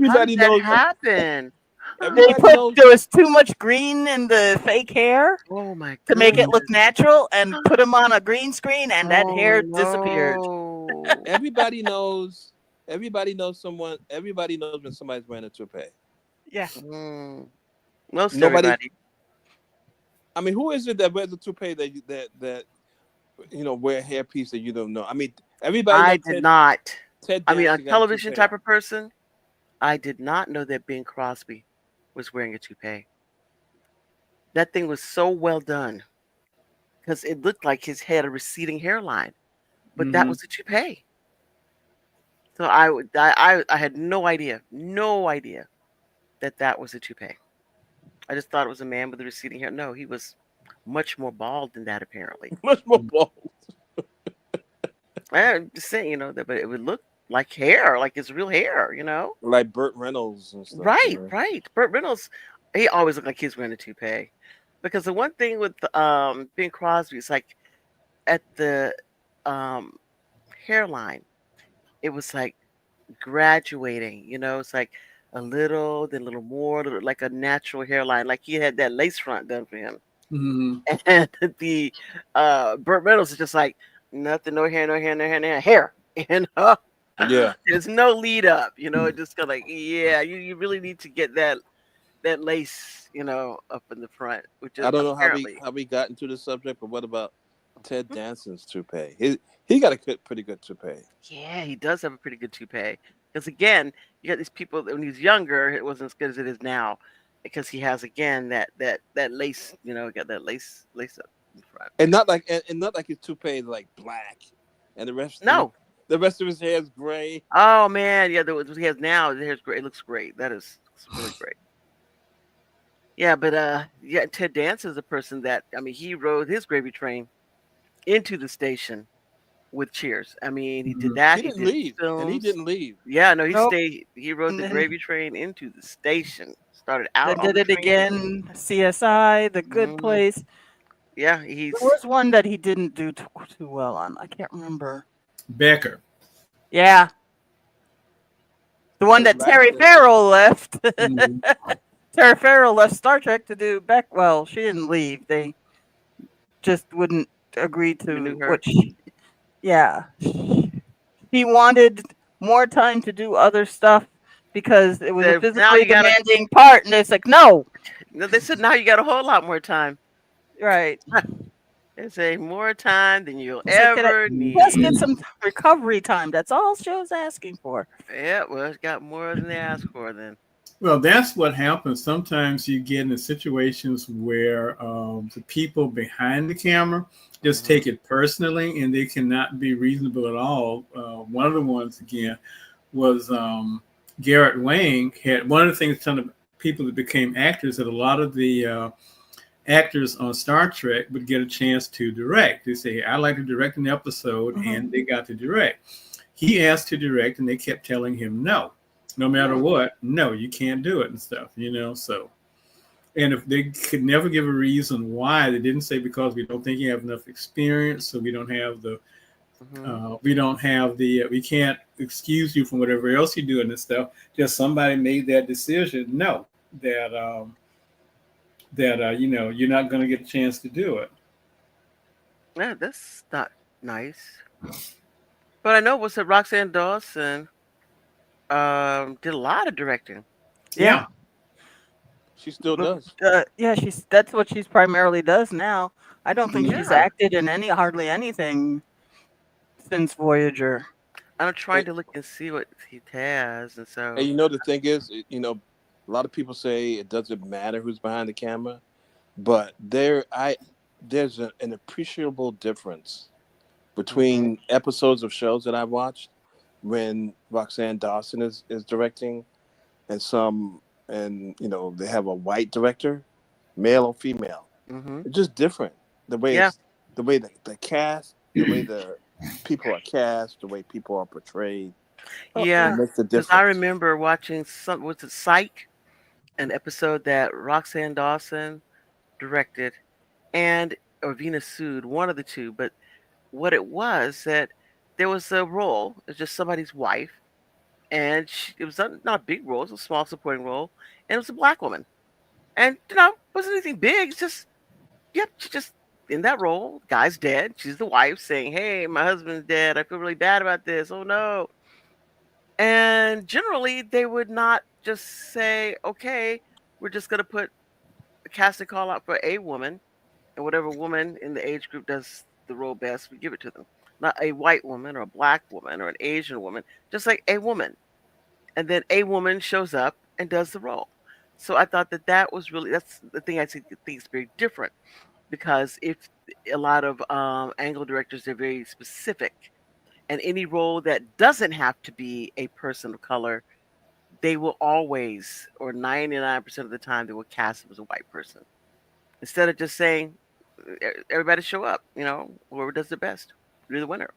How did Everybody that knows. happen? They Everybody put knows. there was too much green in the fake hair Oh my to make it goodness. look natural and put him on a green screen and that Oh hair disappeared. no. Everybody knows. Everybody knows someone. Everybody knows when somebody's wearing a toupee. Yeah. Mm. Most Nobody. everybody. I mean, who is it that wears a toupee that wear a hairpiece that you don't know? I mean, everybody I knows did not. Ted I mean, a Danson got a television toupee. type of person. I did not know that Bing Crosby was wearing a toupee. That thing was so well done because it looked like his had a receding hairline, but that hmm was a toupee. So I had no idea that that was a toupee. I just thought it was a man with a receding hair. No, he was much more bald than that apparently. Much more bold. I'm just saying, that, but it would look like hair, like it's real hair. Like Burt Reynolds and stuff. Right, right. Burt Reynolds, he always looked like he's wearing a toupee. Because the one thing with Bing Crosby is like at the um hairline, it was like graduating. It's like a little, then a little more, like a natural hairline, like he had that lace front done for him. hmm And the Burt Reynolds is just like nothing, no hair, no hair, no hair, no hair. You know, Yeah, there's no lead up. It just kind of like, yeah, you really need to get that lace, up in the front, which is I don't know how we apparently, how we got into the subject, but what about Ted Danson's toupee? He got a pretty good toupee. yeah, he does have a pretty good toupee. Because again, you got these people that when he was younger, it wasn't as good as it is now, because he has again that lace, got that lace up in front. And not like his toupee is like black, and No. the rest of his hair is gray. Oh man, yeah, what he has now, the hair's great. It looks great. It's really great. Yeah, but yeah, Ted Danson is a person that I mean, he rode his gravy train into the station with Cheers. I mean, he did hmm that. He He didn't did leave, and he films. didn't leave. Yeah, no, he Nope. stayed. He rode And the then gravy train into the station. Started they out on did the it train. again. CSI, The Good Hmm. Place. Yeah, There he's was one that he didn't do too well on. I can't remember. Becker. Yeah, the one His that last Terry Farrell left. hmm Terry Farrell left Star Trek to do Beck. Well, she didn't leave. They just wouldn't agree renew to her. what she. Yeah, he wanted more time to do other stuff because it was a Said now physically you gotta. demanding part, and it's like no, No, they said now you got a whole lot more time. right? They say more time than you'll He said, "Can I ever just need. get some recovery time?" That's all she was asking for. Yeah, well, it's got more than they asked for then. Well, that's what happens. Sometimes you get into situations where the people behind the camera just Hmm. take it personally and they cannot be reasonable at all. One of the ones, again, was Garrett Wang. Had one of the things telling people that became actors that a lot of the actors on Star Trek would get a chance to direct. They say, I'd like to direct an episode, Mhm. and they got to direct. He asked to direct, and they kept telling him no. No matter Hmm. what, no, you can't do it and stuff. So, and if they could never give a reason why, they didn't say because we don't think you have enough experience, so we don't have Hmm. we can't excuse you from whatever else you're doing and stuff. Just somebody made that decision. No, that you're not going to get a chance to do it. Yeah, that's not nice. But I know what's that Roxanne Dawson did a lot of directing. Yeah, Yeah. She still but, does. yeah, she's that's what she's primarily does now. I don't think she's Mhm. Yeah. acted in hardly anything since Voyager. I'm trying And, to look and see what he has, and and so you know the thing is, a lot of people say it doesn't matter who's behind the camera, but there's an appreciable difference hmm between episodes of shows that I've watched when Roxanne Dawson is directing and some and they have a white director, male or female. Mm-hmm. It's just different. The way Yeah. it's the way the cast, the way the people are cast, the way people are portrayed. It Yeah. makes a Because I difference. remember watching was it Psych, an episode that Roxanne Dawson directed, and or Venus Sued, one of the two. But what it was that there was a role, it's just somebody's wife, and it was not a big role, it was a small supporting role, and it was a black woman. And, wasn't anything big, it's just, yep, she just in that role, guy's dead, she's the wife saying, hey, my husband's dead, I feel really bad about this, oh no. And generally, they would not just say, okay, we're just going to put a casting call out for a woman, and whatever woman in the age group does the role best, we give it to them. Not a white woman or a black woman or an Asian woman, just like a woman. And then a woman shows up and does the role. So I thought that was really, that's the thing think is very different, because if a lot of angle directors, they're very specific, and any role that doesn't have to be a person of color, they will always, or 99% of the time, they will cast him as a white person instead of just saying everybody show up. Whoever does the best, you're the winner.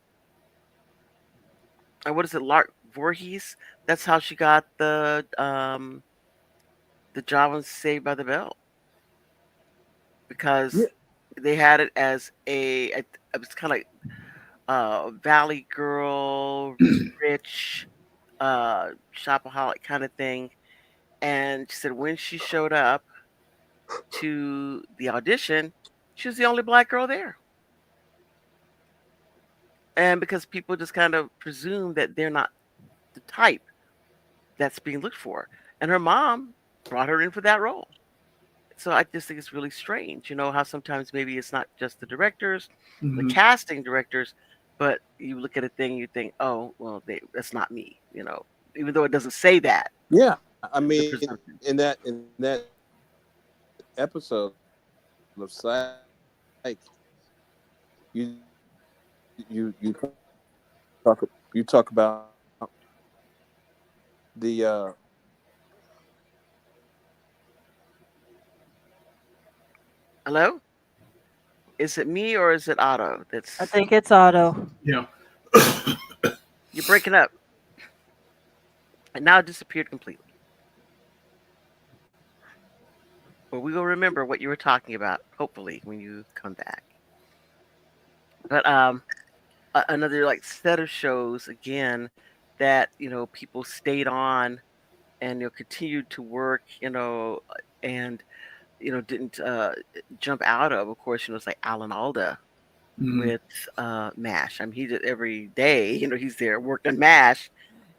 And what is it, Lark Voorhees? That's how she got the job on Saved by the Bell, Yeah, because they had it as it was kind of like Valley Girl, rich, shopaholic kind of thing. And she said when she showed up to the audition, she was the only black girl there. And because people just kind of presume that they're not the type that's being looked for. And her mom brought her in for that role. So I just think it's really strange, how sometimes maybe it's not just the directors, the Mhm. casting directors, but you look at a thing, you think, oh, well, that's not me, even though it doesn't say that, yeah. I the mean, presumption. in that episode of Psych, you talk about the Hello? Is it me or is it Otto I that's think it's Otto. Yeah. you're breaking up? And now it disappeared completely. But we will remember what you were talking about, hopefully, when you come back. But another like set of shows again that people stayed on and continued to work, and didn't jump out of. Of course, it's like Alan Alda Mhm. with MASH. I mean, he did every day. He's there working MASH,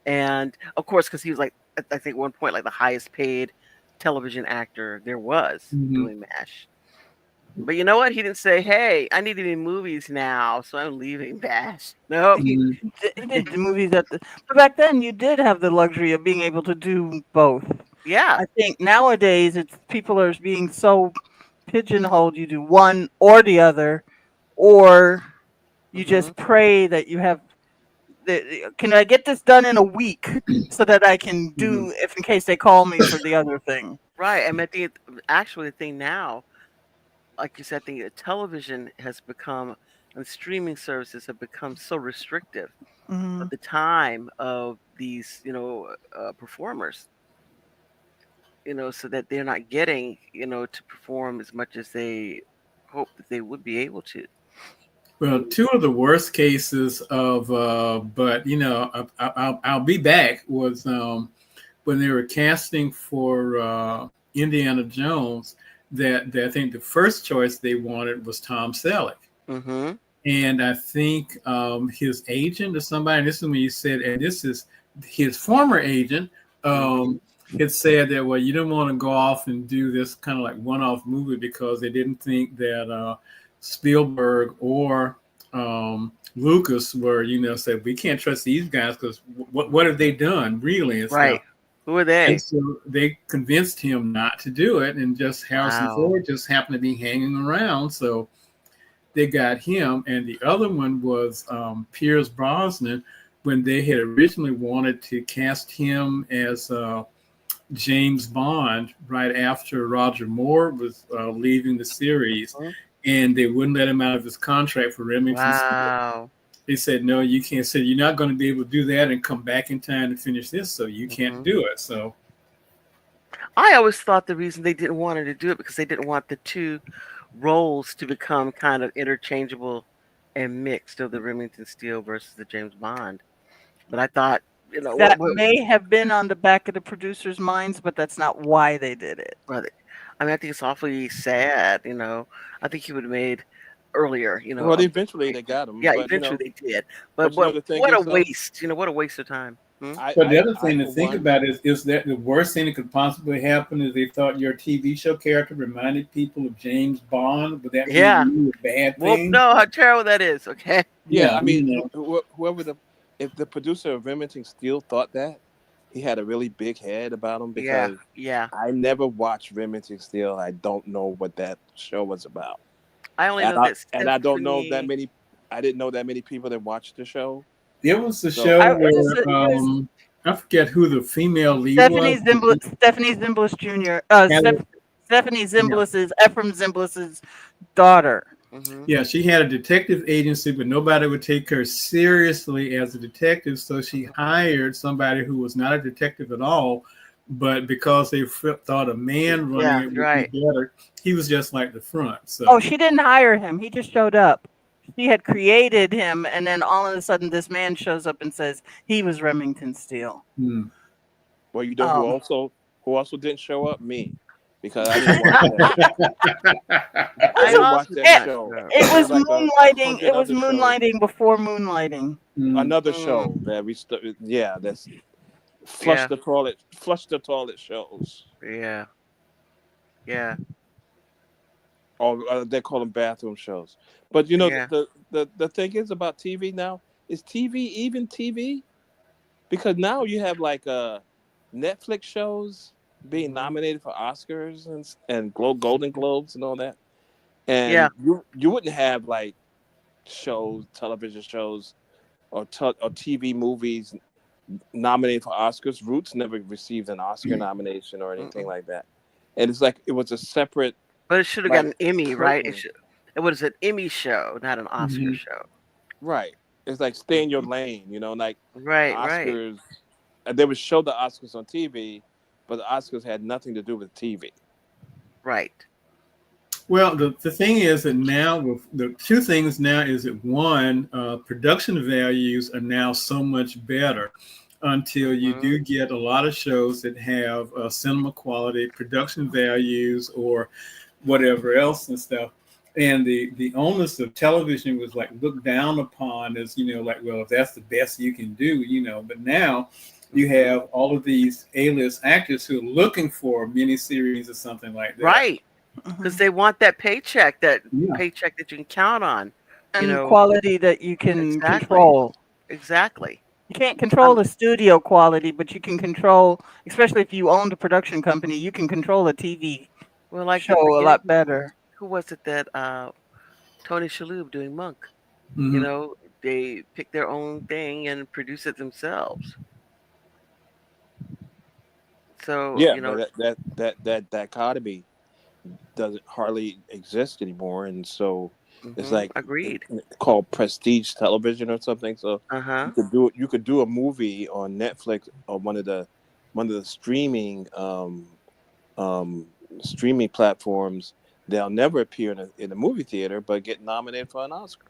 and of course, because he was like I think at one point like the highest paid television actor there was Mhm. doing MASH. But you know what? He didn't say, "Hey, I need to be in movies now, so I'm leaving MASH." Nope. He, Mhm. he did the movies but back then you did have the luxury of being able to do both. Yeah. I think nowadays it's people are being so pigeonholed. You do one or the other, or you Hmm. just pray that you have. Can I get this done in a week so that I can Mhm. do if in case they call me for the other thing? Right. I mean, actually the thing now, like you said, the television has become and streaming services have become so restrictive Hmm. of the time of these, performers, so that they're not getting, to perform as much as they hope that they would be able to. Well, two of the worst cases of, but I'll be back was when they were casting for Indiana Jones. That I think the first choice they wanted was Tom Selleck. Mm-hmm. And I think his agent or somebody, this is when you said, and this is his former agent, Mm-hmm. um, had said that, well, you don't want to go off and do this kind of like one-off movie because they didn't think that Spielberg or Lucas were, said, we can't trust these guys because what have they done really and Right. stuff. Who are And they? so they convinced him not to do it, and just Harrison Wow. Ford just happened to be hanging around. So they got him, and the other one was Pierce Brosnan when they had originally wanted to cast him as James Bond right after Roger Moore was leaving the series, Mhm. and they wouldn't let him out of his contract for Remington Steele. Wow. They said, no, you can't. Say you're not going to be able to do that and come back in time to finish this, so you can't Hmm. do it. So I always thought the reason they didn't want her to do it because they didn't want the two roles to become kind of interchangeable and mixed of the Remington Steele versus the James Bond. But I thought, That may have been on the back of the producers' minds, but that's not why they did it. brother. I mean, I think it's awfully sad. I think he would have made earlier. Well, eventually they got him, Yeah, but eventually they did. But the thing what a is though, waste. What a waste of time. Hmm? but the other I thing to for think one, about is that the worst thing that could possibly happen is they thought your TV show character reminded people of James Bond. Would that be Yeah. really a bad Well, thing? no, how terrible that is. Okay. yeah, Yeah, I mean, whoever if the producer of Remington Steele thought that, he had a really big head about him Yeah. because Yeah. I never watched Remington Steele. I don't know what that show was about, I only know that and I don't know that Stephanie. many. I didn't know that many people that watched the show. there was a So show It was, where it was I forget who the female lead was. Stephanie Zimbalist Jr. Had a- Stephanie yeah. Zimbalist is Ephraim Zimbalist's daughter. Hmm. Yeah, she had a detective agency, but nobody would take her seriously as a detective. So she hired somebody who was not a detective at all. But because they thought a man running Yeah. it would be Right. better, he was just like the front. Oh, So, she didn't hire him. He just showed up. She had created him, and then all of a sudden, this man shows up and says he was Remington Steele. hmm. well, you know Um, who also didn't show up? Me, because I didn't watch that. I I'm didn't watch also that it, not show. sure. it There's was like a moonlighting. hundred It was other shows. moonlighting before moonlighting. Hmm. Another Mm, show that yeah, that's yeah. flush the toilet shows, Yeah. Yeah. or they call them bathroom shows. But Yeah. the thing is about TV now, is TV even TV? Because now you have like Netflix shows being Hmm. nominated for Oscars and Golden Globes and all that, Yeah. and you wouldn't have like television shows, or TV movies nominated for Oscars. Roots never received an Oscar nomination or anything Mm-mm. like that, and it's like it was a separate But it should have got like an Emmy, right? curtain, It was an Emmy show, not an Oscar Hmm. show. right? It's like stay in your Hmm. lane, like Right. Right. Oscars. They would show the Oscars on TV, but the Oscars had nothing to do with TV. Right. Well, the thing is that now with the two things now is that one, production values are now so much better until you Hmm. do get a lot of shows that have cinema quality production values or whatever else and stuff. And the onus of television was like looked down upon as, like, well, if that's the best you can do, but now you Hmm. have all of these A-list actors who are looking for miniseries or something like that. Right. Because Mhm. they want that Yeah. paycheck that you can count on. You And know quality that you can exactly. control. Exactly. You can't control Um. the studio quality, but you can control, especially if you own the production company, you can control a TV Well, like the show a beginning. lot better. Who was it that Tony Shalhoub doing Monk? You Mhm. know, they pick their own thing and produce it themselves. So Yeah, but that dichotomy doesn't hardly exist anymore, and so it's like agreed. called prestige television or something. So Uh huh. you could do a movie on Netflix or one of the streaming platforms. They'll never appear in a movie theater, but get nominated for an Oscar.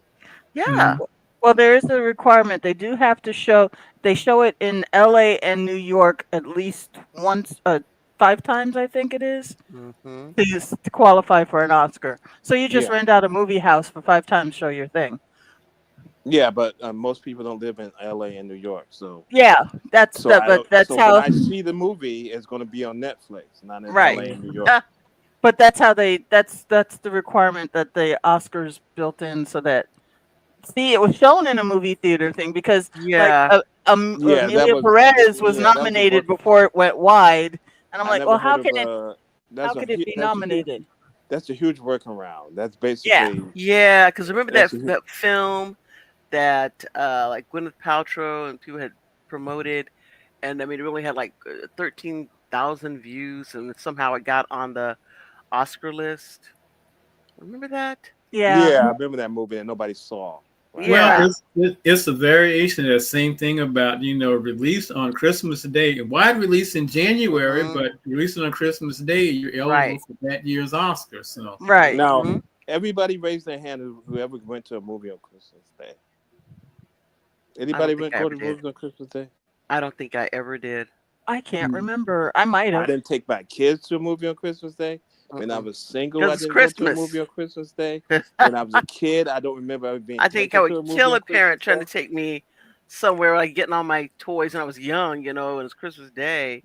Yeah. Mhm. Well, there is a requirement. They do have to show. They show it in LA and New York at least once, 5 times, I think it is, Hmm. to qualify for an Oscar. So you just Yeah, rent out a movie house for 5 times, show your thing. yeah, but most people don't live in L.A. and New York, so Yeah, that's so the. I But don't. that's So when how. I see the movie, it's going to be on Netflix, not in Right. L.A. and New York. But that's how they. That's the requirement that the Oscars built in, so that. See, it was shown in a movie theater thing because, like, Yeah. Yeah, Amelia Perez was that was a nominated work. before it went wide, and I'm I like, never well, heard how of can it? How could it be nominated? that's a huge workaround. That's Yeah. basically Yeah. Because remember that's that a hu- that film that like Gwyneth Paltrow and people had promoted, and I mean it really had like 13 1,000 views, and somehow it got on the Oscar list. Remember that? Yeah. Yeah, I remember that movie that nobody saw. Right. Well, Yeah. it's a variation of the same thing about release on Christmas Day, wide release in January, Hmm. but releasing on Christmas Day, you're eligible Right. for that year's Oscar. So Right. Now, Hmm. everybody raised their hand whoever went to a movie on Christmas Day. I don't Anybody think went I go ever to did. movies on Christmas Day? I don't think I ever did. I can't mm, remember. I might I have. didn't take my kids to a movie on Christmas Day. When I Mm-mm. was single, Because I it's didn't go to a movie Christmas. on Christmas Day. When I was a kid, I don't remember ever being I think I taken would to a movie kill on a parent Christmas trying Day. to take me somewhere like getting all my toys when I was young, and it's Christmas Day.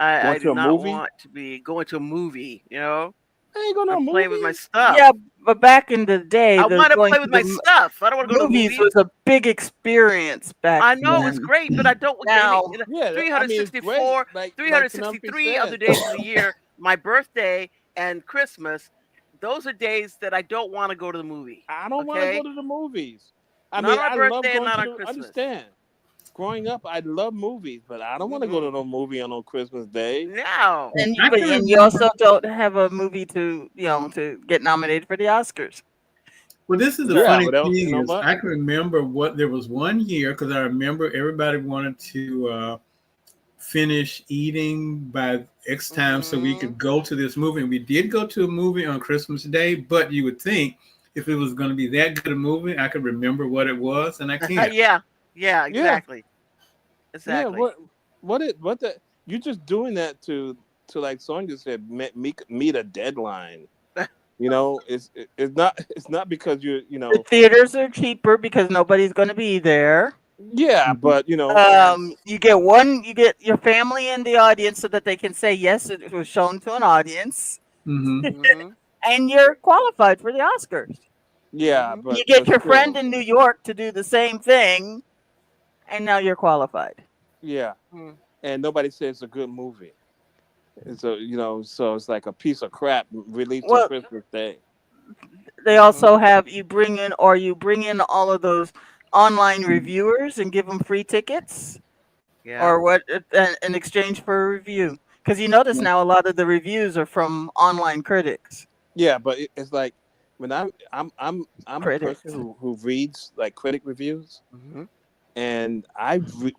I Going do to a not movie? want to be going to a movie. I ain't going to I'm a playing with my movie. stuff. Yeah, but back in the day, I the want to going play to with the my stuff. I don't want to go to the movies movies. was a big experience back I know it's then. great, but I don't. Now, Yeah, I mean it's great. 364, Like Penelope 363 other said. days of the year, my birthday and Christmas, those are days that I don't want to go to the movie. I don't want to go Okay, to the movies. I not mean, on my I love birthday and going not to on the. Christmas. Understand? Growing up, I love movies, but I don't want to go to Mm-mm. no movie on Christmas Day. No. and and you, I but can and you remember. also don't have a movie to get nominated for the Oscars. Well, this is the Yeah, funny but else, you thing know is what? I can remember what there was one year because I remember everybody wanted to finish eating by X time so we Hmm. could go to this movie. And we did go to a movie on Christmas Day, but you would think if it was going to be that good a movie, I could remember what it was, and I can't. Yeah. Yeah. Yeah, Exactly. yeah. Exactly. What the? You just doing that to like Sonya said, meet a deadline. It's not it's not because The theaters are cheaper because nobody's going to be there. yeah, Mhm. but Yes. You get your family in the audience so that they can say yes, it was shown to an audience, Hmm. Hmm. and you're qualified for the Oscars. yeah, Hmm. You but get your friend still, in New York to do the same thing, and now you're qualified. yeah. And nobody says it's a good movie. It's a so it's like a piece of crap released on Well, Christmas Day. they Hmm. also have you bring in all of those online reviewers and give them free tickets Yeah. or what in exchange for a review. Because you notice now a lot of the reviews are from online critics. Yeah, but it's like when I'm a person Critics. who reads like critic reviews, Hmm. and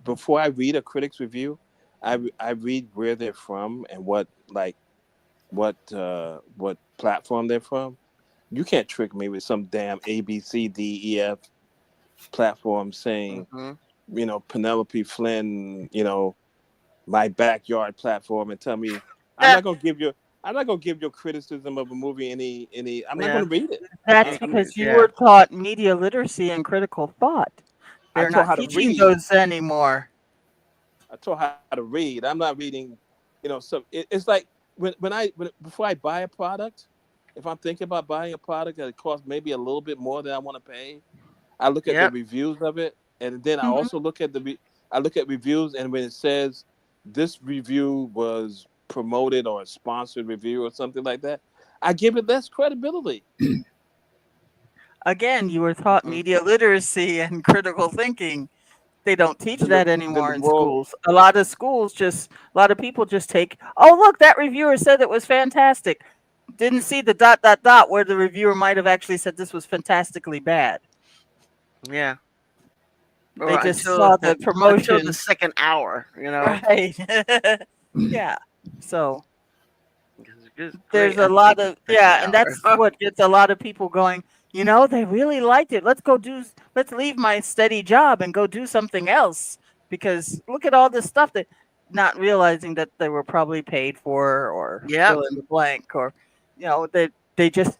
before I read a critic's review, I read where they're from and what platform they're from. You can't trick me with some damn ABCDEF platform saying Hmm. Penelope Flynn, my backyard platform, and tell me I'm That not gonna give you criticism of a movie I'm not Yeah. gonna read it. that's I'm because you Yeah. were taught media literacy and critical thought. I They're taught not how to teaching read. those anymore. I taught how to read. I'm not reading, it's like before I buy a product, if I'm thinking about buying a product that costs maybe a little bit more than I want to pay, I look at the Yep. reviews of it, and then I Mhm. also I look at reviews, and when it says this review was promoted or a sponsored review or something like that, I give it less credibility. Again, you were taught Hmm. media literacy and critical thinking. They don't teach Then the that then anymore the in world, schools. A lot of people just take, oh, look, that reviewer said it was fantastic. Didn't see the dot, dot, dot where the reviewer might have actually said this was fantastically bad. Yeah. They Or just saw the until the promotion. second hour. Right. Yeah. So It's there's great a until lot the of, second yeah. And hour. that's what gets a lot of people going, they really liked it. Let's leave my steady job and go do something else because look at all this stuff that not realizing that they were probably paid for or Yep. fill in the blank or, they just,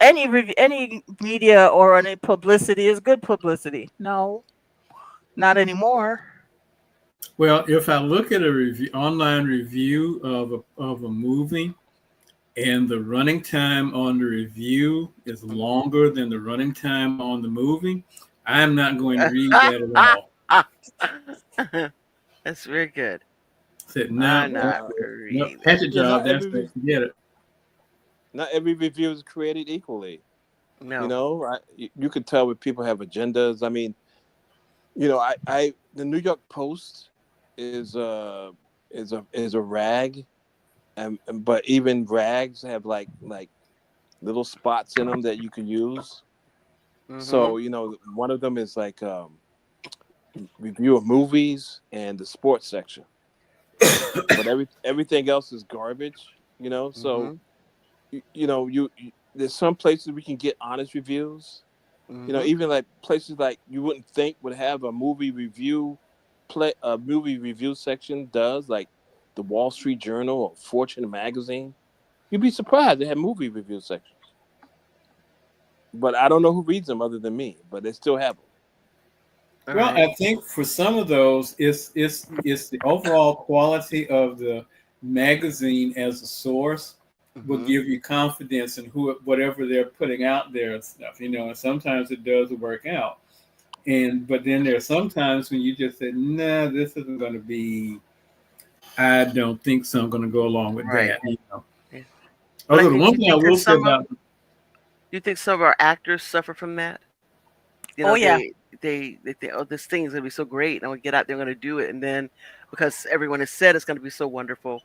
any media or any publicity is good publicity. No, not anymore. Well, if I look at a online review of a movie, and the running time on the review is longer than the running time on the movie, I'm not going to read that at all. That's very good. Said no, I'm that's not uh, it. No, reading patch your that. yeah, job. That's it. Forget it. not every review is created equally. No. You could tell when people have agendas. I mean, the New York Post is is a rag, but even rags have like little spots in them that you can use. Mm-hmm. So one of them is like review of movies and the sports section, but everything else is garbage. So Mm-hmm. you there's some places we can get honest reviews. Mm-hmm. Even like places like you wouldn't think would have a movie review section does, like the Wall Street Journal or Fortune magazine. You'd be surprised they have movie review sections, but I don't know who reads them other than me. But they still have them. All Well, right. I think for some of those, it's the overall quality of the magazine as a source will Mm-hmm. give you confidence in whatever they're putting out there and stuff. And sometimes it does work out. But then there's sometimes when you just say, "Nah, this isn't going to be. I don't think so. I'm going to go along with Right. that." Yeah. But I Although the think one you thing I think that will say some of about you think some of our actors suffer from that. Oh yeah. They think, oh, this thing is gonna be so great, and I'm gonna get out there, I'm gonna do it, and then because everyone has said it's gonna be so wonderful,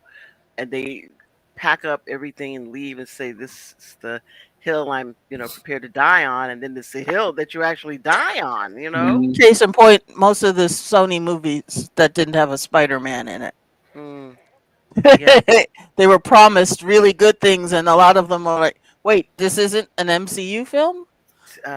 and they pack up everything and leave and say this is the hill I'm prepared to die on, and then it's the hill that you actually die on. Mhm. Case in point, most of the Sony movies that didn't have a Spider-Man in it. Mm, yeah. They were promised really good things, and a lot of them were like, "Wait, this isn't an MCU film?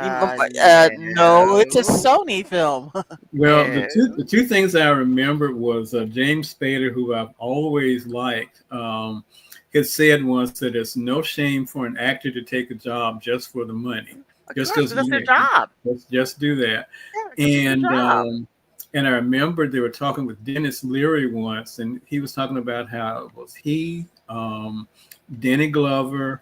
No, it's a No, Sony film." Well, the two no. the two things I remembered was James Spader, who I've always liked, had said once that it's no shame for an actor to take a job just for the money, Of just course, because 'cause that's their job. let's just do that. Yeah, because it's their And job. and I remember they were talking with Dennis Leary once, and he was talking about how it was Danny Glover,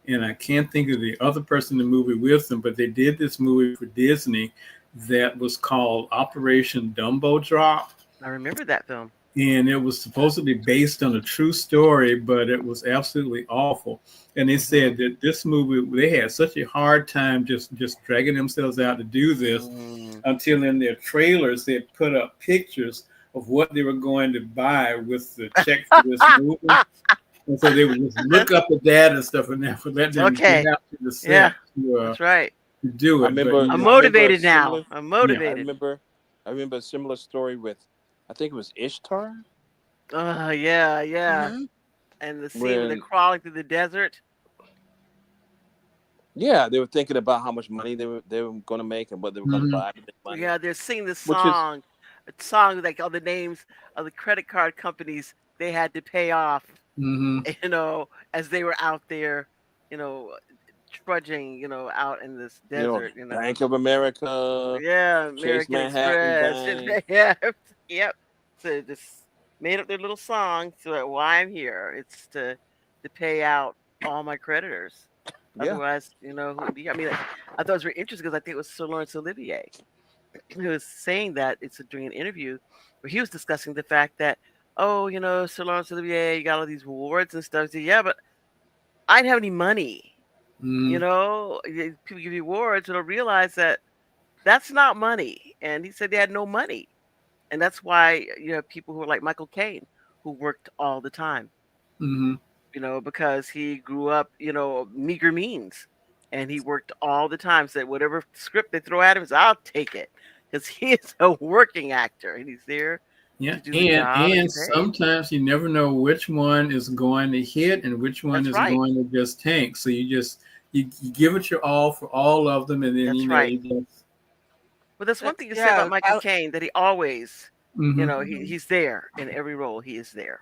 and I can't think of the other person in the movie with them, but they did this movie for Disney that was called Operation Dumbo Drop. I remember that film. And it was supposedly based on a true story, but it was absolutely awful. And they Hmm. said that this movie, they had such a hard time just dragging themselves out to do this Mm. until in their trailers they had put up pictures of what they were going to buy with the check for this movie. And so they would just look up at that and stuff, and that would let them get Okay. out to the Yeah, set to that's right. do I it. But remember I'm yeah, I remember a motivated now. similar I'm yeah. I motivated. remember I remember a similar story with, I think it was Ishtar, Yeah, yeah. Hmm. And the scene when they're when crawling through the desert. yeah, they were thinking about how much money they were going to make and what they were going to Mhm. buy with the money, Yeah, they're singing this which is song, a song like all the names of the credit card companies they had to pay off, Mhm. as they were out there, you know, trudging, out in this desert. Bank of America, Yeah, Chase American Manhattan Express. Bank. Yeah, yep. So just made up their little song. So that why I'm here, it's to pay out all my creditors. Yeah, Otherwise, who would be? I mean, I thought it was very interesting because I think it was Sir Lawrence Olivier who was saying that it's during an interview where he was discussing the fact that, oh, Sir Lawrence Olivier, you got all these awards and stuff. He said, yeah, but I didn't have any money. Mhm. People give you awards and don't realize that that's not money. And he said they had no money. And that's why you have people who are like Michael Caine, who worked all the time, Mhm. because he grew up, meager means. And he worked all the time, said whatever script they throw at him, I'll take it. Because he is a working actor and he's there Yeah, to do the and job and and get paid. sometimes you never know which one is going to hit and which one That's is right. going to just tank. So you give it your all for all of them, and then That's right. you just But that's one thing you say about Yeah, Michael Caine that he always, hmm he's there in every role. He is there.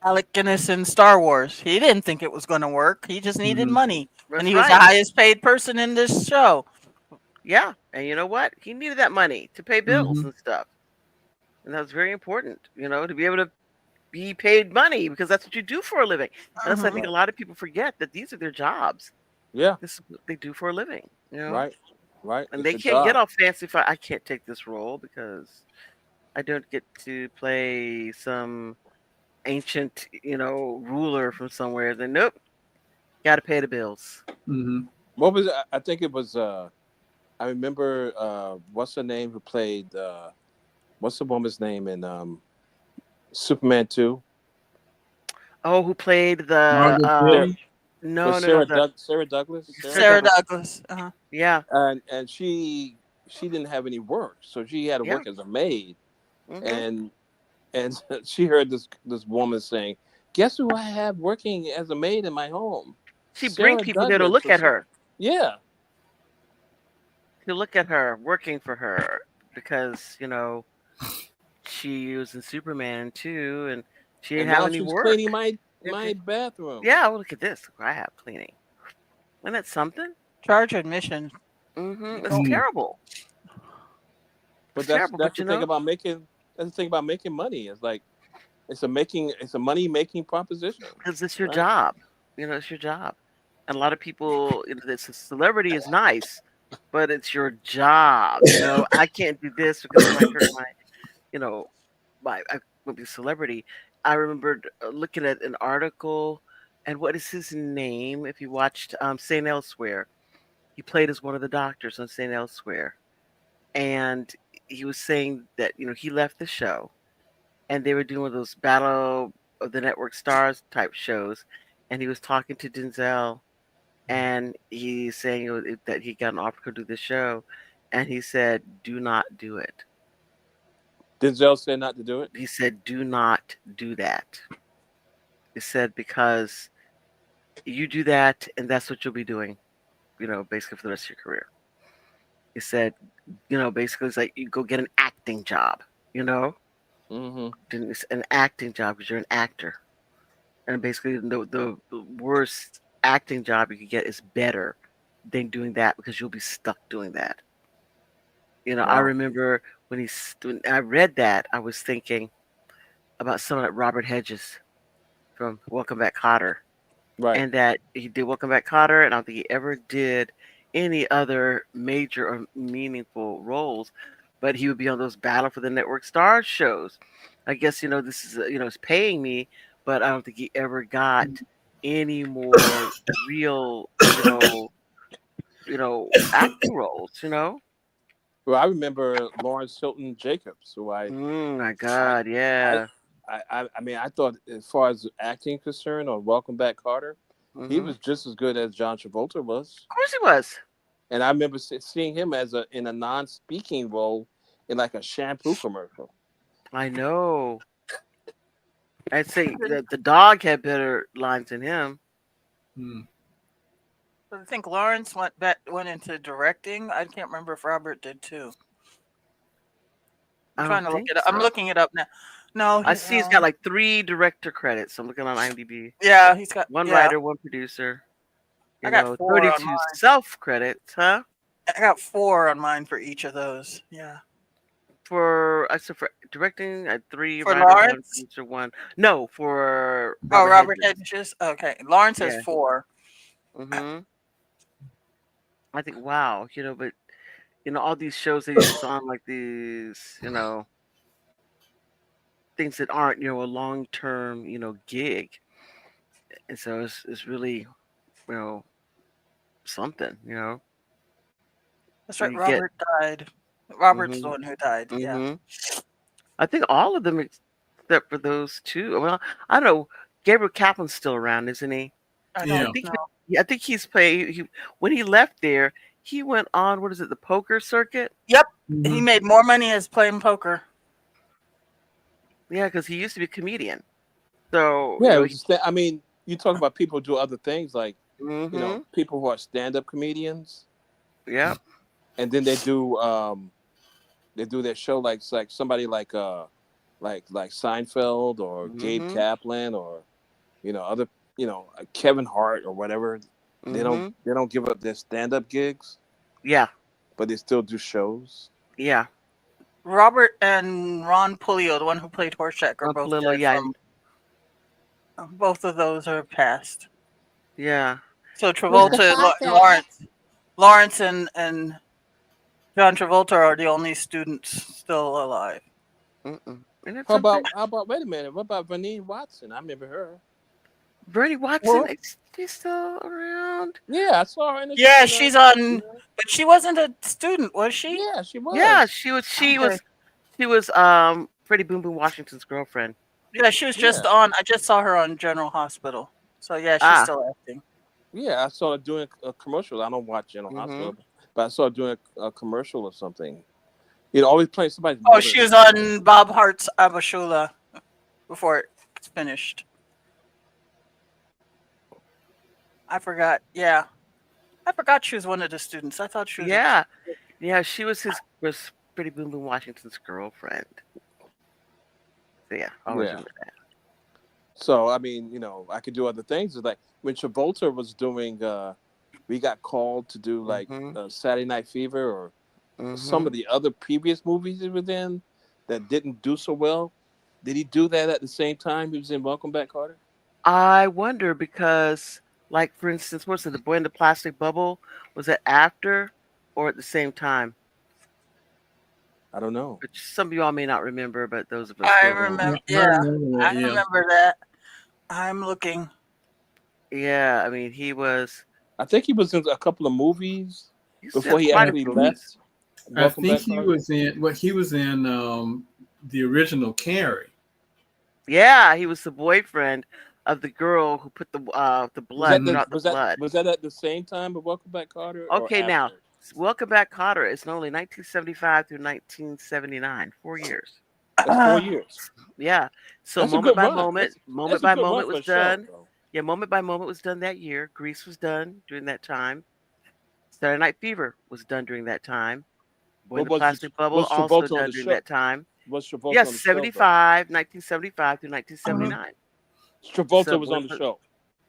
Alec Guinness in Star Wars. He didn't think it was going to work. He just needed hmm money, and That's he was the right. highest paid person in this show. Yeah. And you know what? He needed that money to pay bills hmm and stuff. And that was very important, to be able to be paid money because that's what you do for a living. And that's, I think, Hmm. a lot of people forget that these are their jobs. yeah, This is what they do for a living. right, right. And It's they a can't get job. all fancy if I can't take this role because I don't get to play some ancient, ruler from somewhere. Then nope, got to pay the bills. hmm What was it? I think it was. I remember. What's her name? Who played? What's the woman's name in Superman 2. Oh, who played the Margot Sarah, Kidder. no, with no, no, the Sarah Douglas. Sarah Sarah Sarah Douglas. Douglas. Douglas. Uh-huh. Yeah, And she didn't have any work, so she had to yeah. work as a maid. Hmm. And she heard this woman saying, "Guess who I have working as a maid in my home? She bring Sarah people there to Douglas." look So at she, her, yeah, to look at her working for her because she was in Superman too, and she didn't and have now any she's cleaning work. my Okay. bathroom. Yeah, well, look at this. Look what I have cleaning. Isn't that something? Charge admission. Hmm. You It's know, Mm. terrible. but It's terrible, that's but the thing about making that's the thing about making money. It's like it's a money making proposition, because it's your right? job. It's your job. And a lot of people, this celebrity is nice, but it's your job. I can't do this because it might hurt my, you know, I would be a celebrity. I remembered looking at an article, and what is his name? If you watched Saint Elsewhere, he played as one of the doctors on Saint Elsewhere, and he was saying that he left the show, and they were doing those Battle of the Network Stars type shows, and he was talking to Denzel, and he's saying that he got an offer to do the show, and he said, "Do not do it." Denzel said not to do it. He said, "Do not do that." He said because you do that, and that's what you'll be doing, basically for the rest of your career. He said, basically it's like you go get an acting job, you know, Hmm. it's an acting job because you're an actor, and basically the worst acting job you could get is better than doing that because you'll be stuck doing that. I Wow. remember when I read that, I was thinking about someone like Robert Hedges from Welcome Back, Kotter, Right. and that he did Welcome Back, Kotter, and I don't think he ever did any other major or meaningful roles, but he would be on those Battle for the Network Stars shows. I guess this is it's paying me, but I don't think he ever got any more real acting roles. Well, I remember Lawrence Hilton Jacobs, who My I, God, I, yeah. I mean, I thought as far as acting concerned on Welcome Back, Carter, he Hmm. was just as good as John Travolta was. Of course he was. And I remember seeing him as in a non-speaking role in like a shampoo commercial. I know. I'd say that the dog had better lines than him. Mm. I think Lawrence went into directing. I can't remember if Robert did too. I'm I trying don't to look think it up. I'm so. looking it up now. No, I see he's got like 3 director credits. I'm looking on IMDb. yeah, he's got One yeah. writer, one producer. I got 4 on 32 mine. self credits, huh? I got 4 on mine for each of those. Yeah. For directing, I had 3 For writer, one Lawrence? producer, one. No, for Oh, Robert Robert Hedges. Hedges. Okay. Lawrence has Yeah. 4. Hmm. I think wow, but all these shows that he's on, like these, things that aren't, a long term, gig, and so it's really, you know, something, That's when right. you get. Robert died. Robert's the Hmm. one who died. Yeah. Hmm. I think all of them except for those two. Well, I don't know. Gabriel Kaplan's still around, isn't he? I I Yeah. don't think know. he, I think he's played. When he left there, he went on. What is it? The poker circuit. Yep. He Mhm. made more money as playing poker. Yeah, because he used to be a comedian. So Yeah, it was. I mean, you talk about people who do other things like Mm-hmm. people who are stand-up comedians, Yep. and then they do their show like it's like somebody like Seinfeld or Gabe Mm-hmm. Kaplan or other Kevin Hart or whatever. Mm-hmm. They don't give up their stand-up gigs, Yeah. but they still do shows. Yeah. Robert and Ron Pulio, the one who played Horseshack, are Ron both Palillo. dead Yeah. from both of those are passed. Yeah. So Mr. Travolta, Potter. Lawrence and John Travolta are the only students still alive. Mm-mm. Isn't that something? How about wait a minute? What about Vanine Watson? I remember her. Bernie Watson. Well, Is she still around? Yeah, I saw her in yeah, the she's on, but she wasn't a student, was she? yeah, she Yeah. was. She was. She Okay. was. She was. Freddie Boom Boom Washington's girlfriend. Yeah, she was just Yeah, on. I just saw her on General Hospital. So yeah, she's Ah. still acting. yeah. I saw her doing a commercial. I don't watch General Mm-hmm. Hospital, but I saw her doing a commercial or something. Always playing somebody's Oh, mother she or was something. on Bob Hart's Abashula before it's finished. I forgot. Yeah, I forgot she was one of the students. I thought she was a. Yeah. Yeah. She was Pretty Boom Boom Washington's girlfriend. So yeah, I always Yeah. remember that. So I mean, I could do other things. It's like when Travolta was doing, we got called to do like Mm-hmm. Saturday Night Fever or some Mm-hmm. of the other previous movies he was in that didn't do so well. Did he do that at the same time he was in Welcome Back, Carter? I wonder because, like, for instance, what's it? The Boy in the Plastic Bubble, was it after or at the same time? I don't know. Which some of y'all may not remember, but those of us I who are old. remember. I Yeah, remember I that. Yeah. remember that. I'm looking. Yeah, I mean, he was. I think he was in a couple of movies He's before in he quite I a actually few think movies. left I Welcome think Back, he Carter. was in the original Carrie. Yeah, he was the boyfriend of the girl who put the Was blood, that put Hmm. the out the was that blood. was that at the same time of Welcome Back, Carter, or Okay, now after? Welcome Back, Cotter. It's only 1975 through 1979, 4 years. That's 4 years. Yeah. So That's a good run. Moment That's a by good run moment for was a show, done. though. Yeah, moment by moment was done that year. Grease was done during that time. Saturday Night Fever was done during that time. Boy in But the Plastic Bubble also Travolta on done the during show? that time. Was Travolta Yes, on the show though? 1975 through 1979. Travolta So was on the show.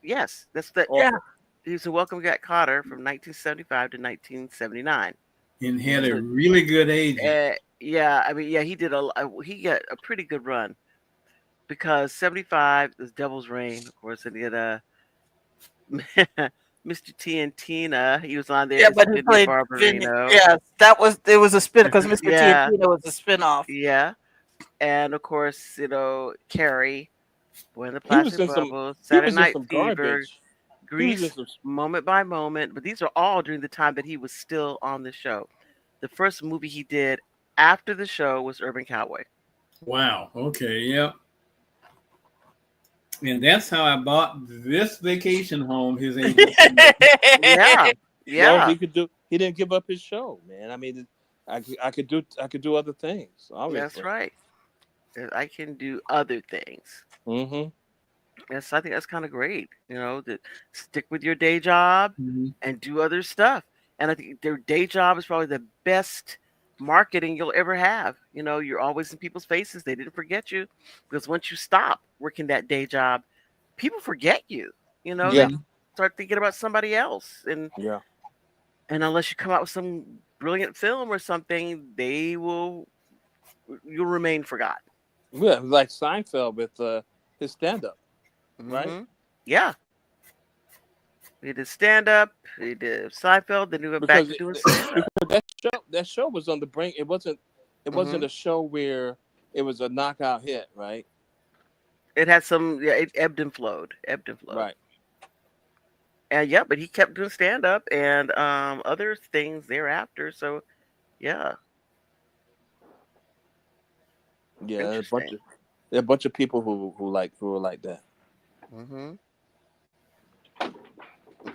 yes, that's the yeah. Okay. he was a Welcome Back Cotter from 1975 to 1979. And had a Hmm. So really good agent. yeah, I mean, yeah, he got a pretty good run because 75 is Devil's Reign, of course, and he had Mr. T and Tina. He was on there Yeah, as but he Vinny played Vinny. Barbarino. Yeah, that was it was a spin because Mr. T and Yeah, Tina was a spin-off. yeah, and of course, Carrie, Boy in the He was Plastic in some. Bubble, He Saturday was in Night some Fever, garbage. He was in Grease, some. Moment by Moment. But these are all during the time that he was still on the show. The first movie he did after the show was Urban Cowboy. Wow. Okay. Yep. And that's how I bought this vacation home. His agent sent me. Yeah, Well, yeah, He didn't give up his show, man. I mean, I could do other things, that's obviously. right. I can do other things. Hmm. Yes, I think that's kind of great. To stick with your day job Mhm. and do other stuff. And I think their day job is probably the best marketing you'll ever have. You're always in people's faces. They didn't forget you because once you stop working that day job, people forget you. They Yeah, Mhm. start thinking about somebody else. yeah. And unless you come out with some brilliant film or something, you'll remain forgotten. Yeah, like Seinfeld with his stand up, right? Hmm. Yeah. He did stand up. He did Seinfeld. Then he went back Because to doing stand up. that show was on the brink. It wasn't Hmm. a show where it was a knockout hit, right? It had some, yeah, it ebbed and flowed, ebbed and flowed. Right. And yeah, but he kept doing stand up and other things thereafter. So yeah, Yeah, interesting. there are a bunch of people who are like that. Hmm.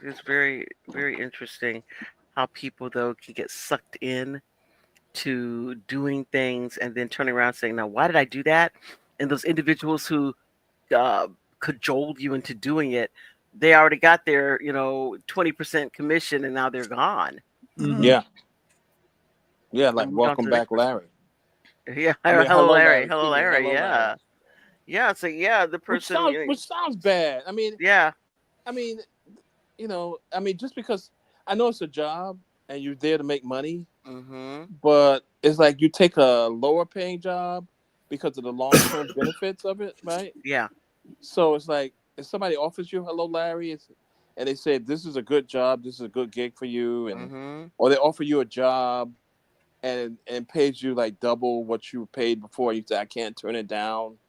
It's very, very interesting how people though can get sucked in to doing things and then turning around saying, "Now, why did I do that?" And those individuals who uh, cajoled you into doing it, they already got their 20% commission and now they're gone. Mhm. Yeah, yeah, And like moved on Welcome to the next Back, person. Larry. Yeah, I mean, hello hello, Larry, Larry. hello Excuse me, Larry. hello, Larry. Yeah, yeah. So yeah, the Which person. sounds which sounds bad. Yeah. I mean, just because I know it's a job and you're there to make money, Mhm. but it's like you take a lower paying job because of the long term benefits of it, right? Yeah. So it's like if somebody offers you hello Larry, and they say this is a good job, this is a good gig for you, and Mhm. or they offer you a job and pays you like double what you were paid before, you say I can't turn it down.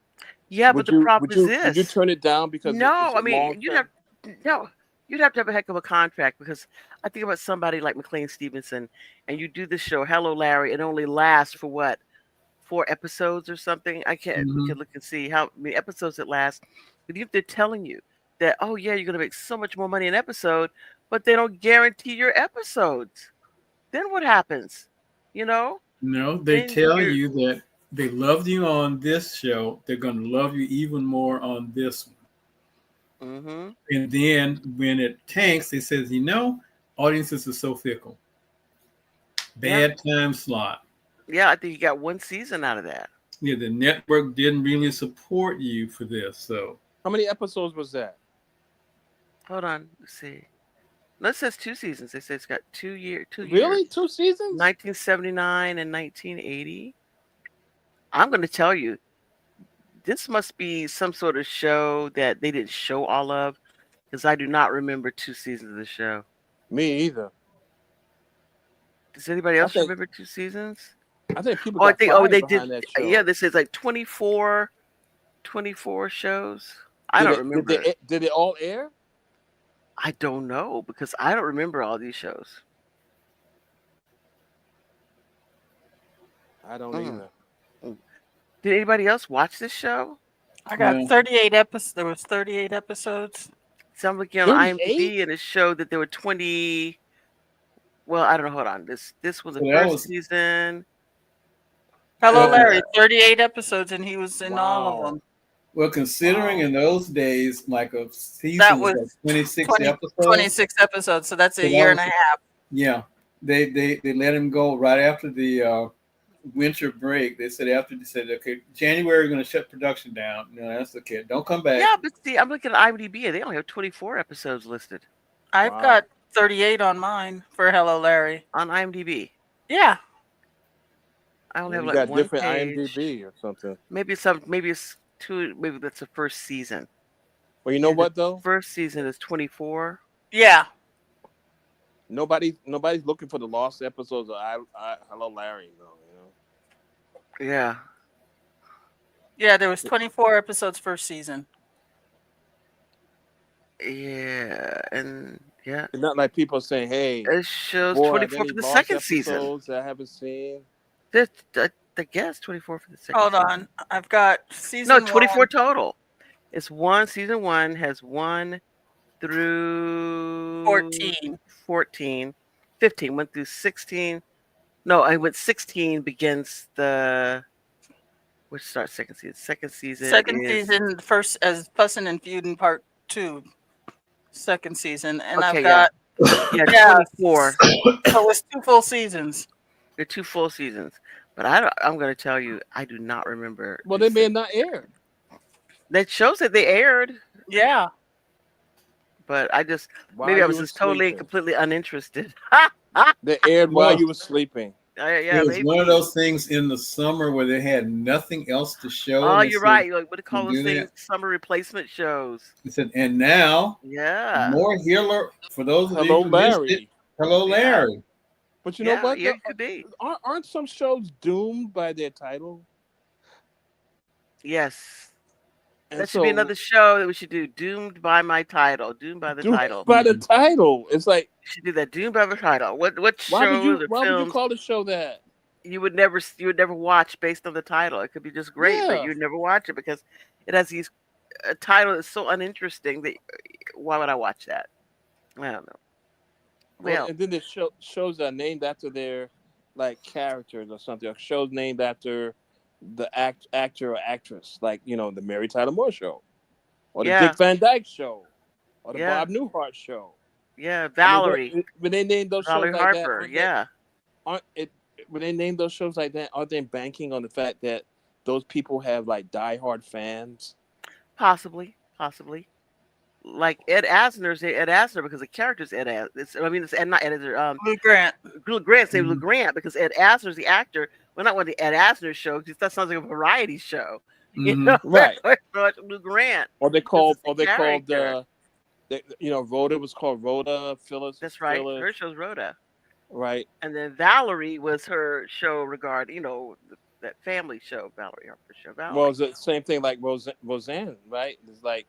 Yeah, but Would the you problem would is you would you this. turn it down because it's No, a I mean long you'd term? have no. You'd have to have a heck of a contract because I think about somebody like McLean Stevenson, and you do this show, Hello Larry. It only lasts for what 4 episodes or something. I can't. We Hmm. can look and see how many episodes it lasts. But if they're telling you that, oh yeah, you're gonna make so much more money an episode, but they don't guarantee your episodes, then what happens? You know, No, they then tell you're. you that they loved you on this show. They're going to love you even more on this one. Hmm. And then when it tanks, they says, audiences are so fickle. Yeah, Bad time slot. yeah. I think you got one season out of that. Yeah, the network didn't really support you for this. So How many episodes was that? Hold on, let's see. No, it says 2 seasons. They say it's got 2 years, Really? 2 seasons? 1979 and 1980. I'm going to tell you, this must be some sort of show that they didn't show all of, because I do not remember 2 seasons of the show. Me either. Does anybody I else think remember 2 seasons? I think people Oh, I got think, oh, fired they did. behind that Yeah, show. this is like 24 shows. I don't remember. Did it all air? I don't know because I don't remember all these shows. I don't Mm. either. Mm. Did anybody else watch this show? I got no. 38 episodes. There was 38 episodes. So I'm looking on 38? IMDb and it showed that there were 20. Well, I don't know. Hold on. This was the So that first was season. Hello, well, Larry. 38 episodes, and he was in all of Wow. them. well. Considering Wow. in those days, like a That season was was like 26 20, episodes. 26 episodes, so that's a So that year and was a half. yeah. They let him go right after the winter break. They said okay, January we're going to shut production down. No, that's okay. Don't come back. Yeah, but see, I'm looking at IMDb and they only have 24 episodes listed I've Wow. got 38 on mine for Hello, Larry. on IMDb. Yeah. I only have Maybe you like got one different page. IMDb or something. Maybe it's two. Maybe that's the first season. Well, you know Yeah, the what though? first season is 24. Yeah. Nobody's looking for the lost episodes of Hello Larry though. Yeah, Yeah, there was 24 episodes first season. yeah, and yeah, It's not like people saying, "Hey, it shows boy, are there 24 any for the lost second season. episodes that I haven't seen?" I guess 24 for the second Hold season. on. I've got No, season 24 one. total. It's one. Season one has 1 through 14. 14. 15 went through 16. No, I went 16 begins the which starts second season. Second season Second is season, first as Fussin' and Feudin' Part 2. Second season. And I've okay. Yeah, got, yeah, yeah, 24. so it's 2 full seasons. They're 2 full seasons. But I'm going to tell you, I do not remember. Well, they may have not aired. That shows that they aired, Yeah. but I just While maybe I you was were just totally and sleeping. completely uninterested. They aired while Well, you were sleeping. Yeah, it was one of maybe. those things in the summer where they had nothing else to show, Oh, and they you're said, right. Like, what do you "You call those do things? that." Summer replacement shows. They said, and now Yeah, more Hiller for those of you Hello who missed it. Larry. Hello, yeah, Larry. But you know yeah, what? yeah. It could be. Aren't some shows doomed by their title? Yes, And that should be so another show that we should do. Doomed by my title. Doomed by the doomed title. by the Mhm. title. It's like We should do that. Doomed by the title. What why would shows you or why would you films call the show that? you would never watch based on the title? It could be just great, but Yeah. you'd never watch it because it has these a title that's so uninteresting that why would I watch that? I don't know. Well, Well, and then the shows that are named after their like characters or something, or shows named after the actor or actress, like the Mary Tyler Moore Show, or the yeah, Dick Van Dyke Show, or the yeah, Bob Newhart Show. yeah. I mean, Valerie, when they name those shows Valerie like that, Harper. Yeah, aren't it when they name those shows like that? Aren't they banking on the fact that those people have like diehard fans? possibly, possibly. Like Ed Asner's Ed Asner because the character's Ed Asner. I mean, it's Ed, not Ed Asner. Lou Grant. Lou Grant, say Lou Mhm. Grant because Ed Asner's the actor. Well, not one of the Ed Asner show because that sounds like a variety show. You know, Mhm. Right. Lou Grant Or they because called it's the or they called character. Rhoda was called Rhoda Phyllis. That's right. Her show's Rhoda, Right. and then Valerie was her show regarding that family show, Valerie Harper show, Well, Valerie. it's the same thing like Roseanne, right? It's like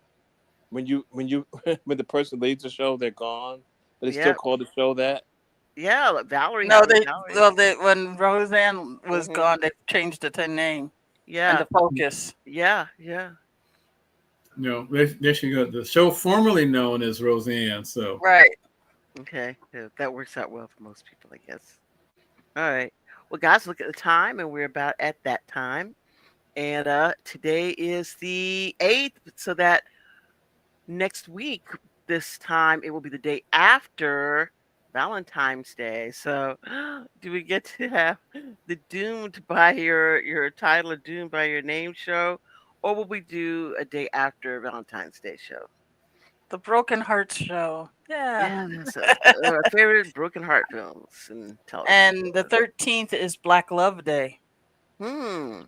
when you when the person leaves the show, they're gone, but they still Yep, call the show that. Yeah, like Valerie, No, Halle they Valerie. well, when Roseanne was Hmm. gone, they changed it to name and Yeah, the focus. yeah, yeah. There she go. The show formerly known as Roseanne. So Right. Okay, yeah, that works out well for most people, I guess. All right. Well, guys, look at the time, and we're about at that time. And today is the 8th, so that next week, this time, it will be the day after Valentine's Day. So, do we get to have the Doomed by your title or Doomed by your name show, or will we do a day after Valentine's Day show? The Broken Hearts show. Yeah. Yeah, that's my favorite broken heart films and television And the shows. 13th is Black Love Day. Hmm.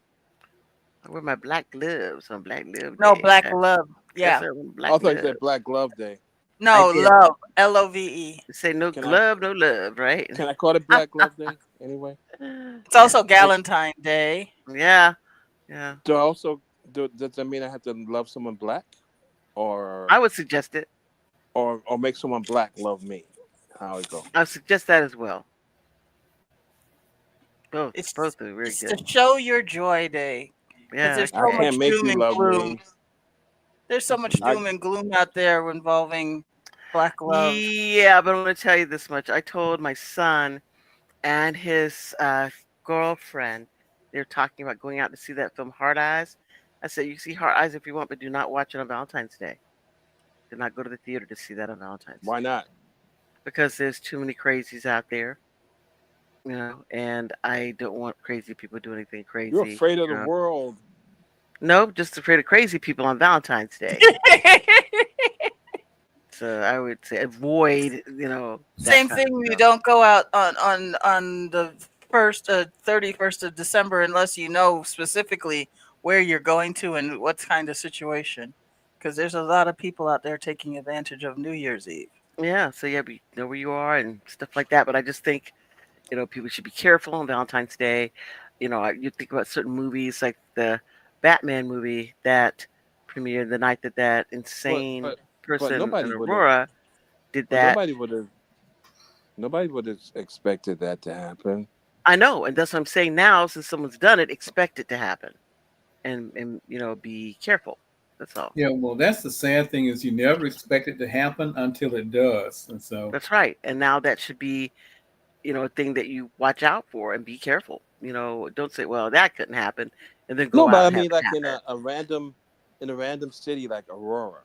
I wear my black gloves on Black Love No, Day. Black Okay. Love. Yes, Yeah. I wear I black thought you said gloves. Black Glove Day. I No, did. Love. Love. Say no Can I glove, no love, right? can I call it Black Glove Day anyway? It's Yeah. also Like, Galentine Day. Yeah. Yeah. do I also does that mean I have to love someone black, or I would suggest it. or make someone black love me? How it go? I would suggest that as well. Both. It's Both are very it's to good. show your joy day because Yeah, there's I so okay. can't much make doom you and love gloom. me. There's so much I doom and gloom out there involving black love. Yeah, but I'm going to tell you this much. I told my son and his girlfriend, they're talking about going out to see that film Hard Eyes. I said, you see Hard Eyes if you want, but do not watch it on Valentine's Day. Do not go to the theater to see that on Valentine's why Day not? because there's too many crazies out there, and I don't want crazy people doing anything You're crazy. afraid of the world. No, just afraid of crazy people on Valentine's Day. So I would say avoid, that Same kind of thing. You stuff. don't go out on the 31st of December unless you know specifically where you're going to and what kind of situation. Because there's a lot of people out there taking advantage of New Year's Eve. Yeah, so yeah, we know where you are and stuff like that. But I just think, people should be careful on Valentine's Day. You think about certain movies like the Batman movie that premiered the night that that But insane but but person in nobody would have. Aurora did But that. nobody would have expected that to happen. I know, and that's what I'm saying now. Since someone's done it, expect it to happen, and be careful. That's all. yeah, well, that's the sad thing is you never expect it to happen until it does, and so That's right. And now that should be, a thing that you watch out for and be careful. Don't say, "Well, that couldn't happen," and then No, go but out I and have mean, it like happen. in a random city like Aurora.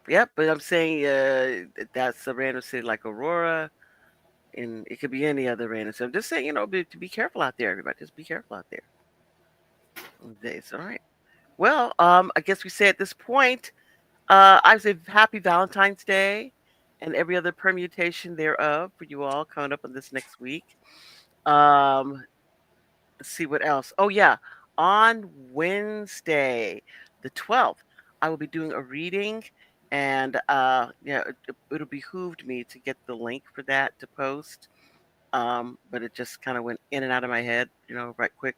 Yep, but I'm saying that's a random city like Aurora, and it could be any other random city. I'm just saying, to be careful out there, everybody. Just be careful out there. Days, all right. Well, I guess we say at this point, I say Happy Valentine's Day, and every other permutation thereof for you all coming up on this next week. Um, let's see what else. Oh yeah, on Wednesday, the 12th, I will be doing a reading, and yeah, it'll behooved me to get the link for that to post. But it just kind of went in and out of my head, right quick.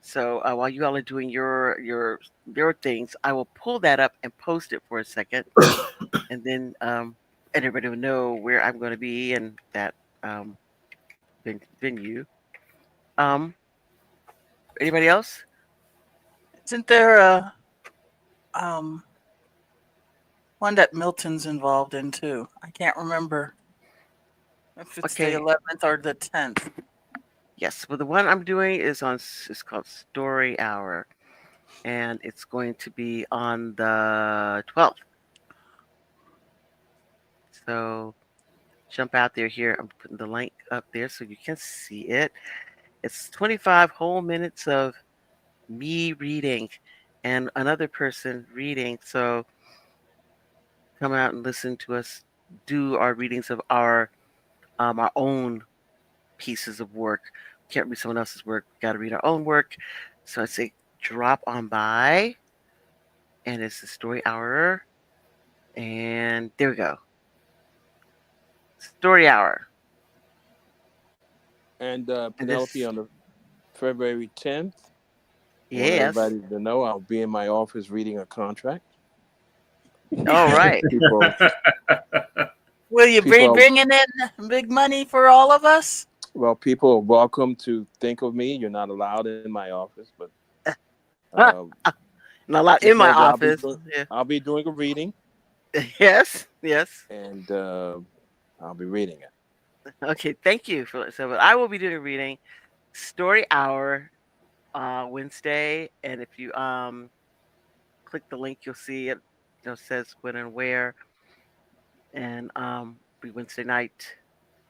So while you all are doing your things, I will pull that up and post it for a second, and then everybody will know where I'm going to be and that um, venue. Um, Anybody else? Isn't there a um one that Milton's involved in too? I can't remember if it's the Okay. 11th or the 10th. Yes. Well, the one I'm doing is called Story Hour, and it's going to be on the 12th. So jump out there here. I'm putting the link up there so you can see it. It's 25 whole minutes of me reading and another person reading. So come out and listen to us do our readings of our own pieces of work. We can't read someone else's work. We got to read our own work. So I say drop on by, and it's the story hour. And there we go. Story hour. And And Penelope this, on the February 10th. I want yes. everybody to know I'll be in my office reading a contract. All And right. people Will you People be are bringing in big money for all of us? well, people are welcome to think of me. You're not allowed in my office, but Not um, a lot just in my know that office. Yeah. I'll be doing a reading, Yes. Yes. and I'll be reading it. Okay. Thank you for so. I will be doing a reading, story hour, Wednesday, and if you click the link, you'll see it. Says when and where, and be Wednesday night.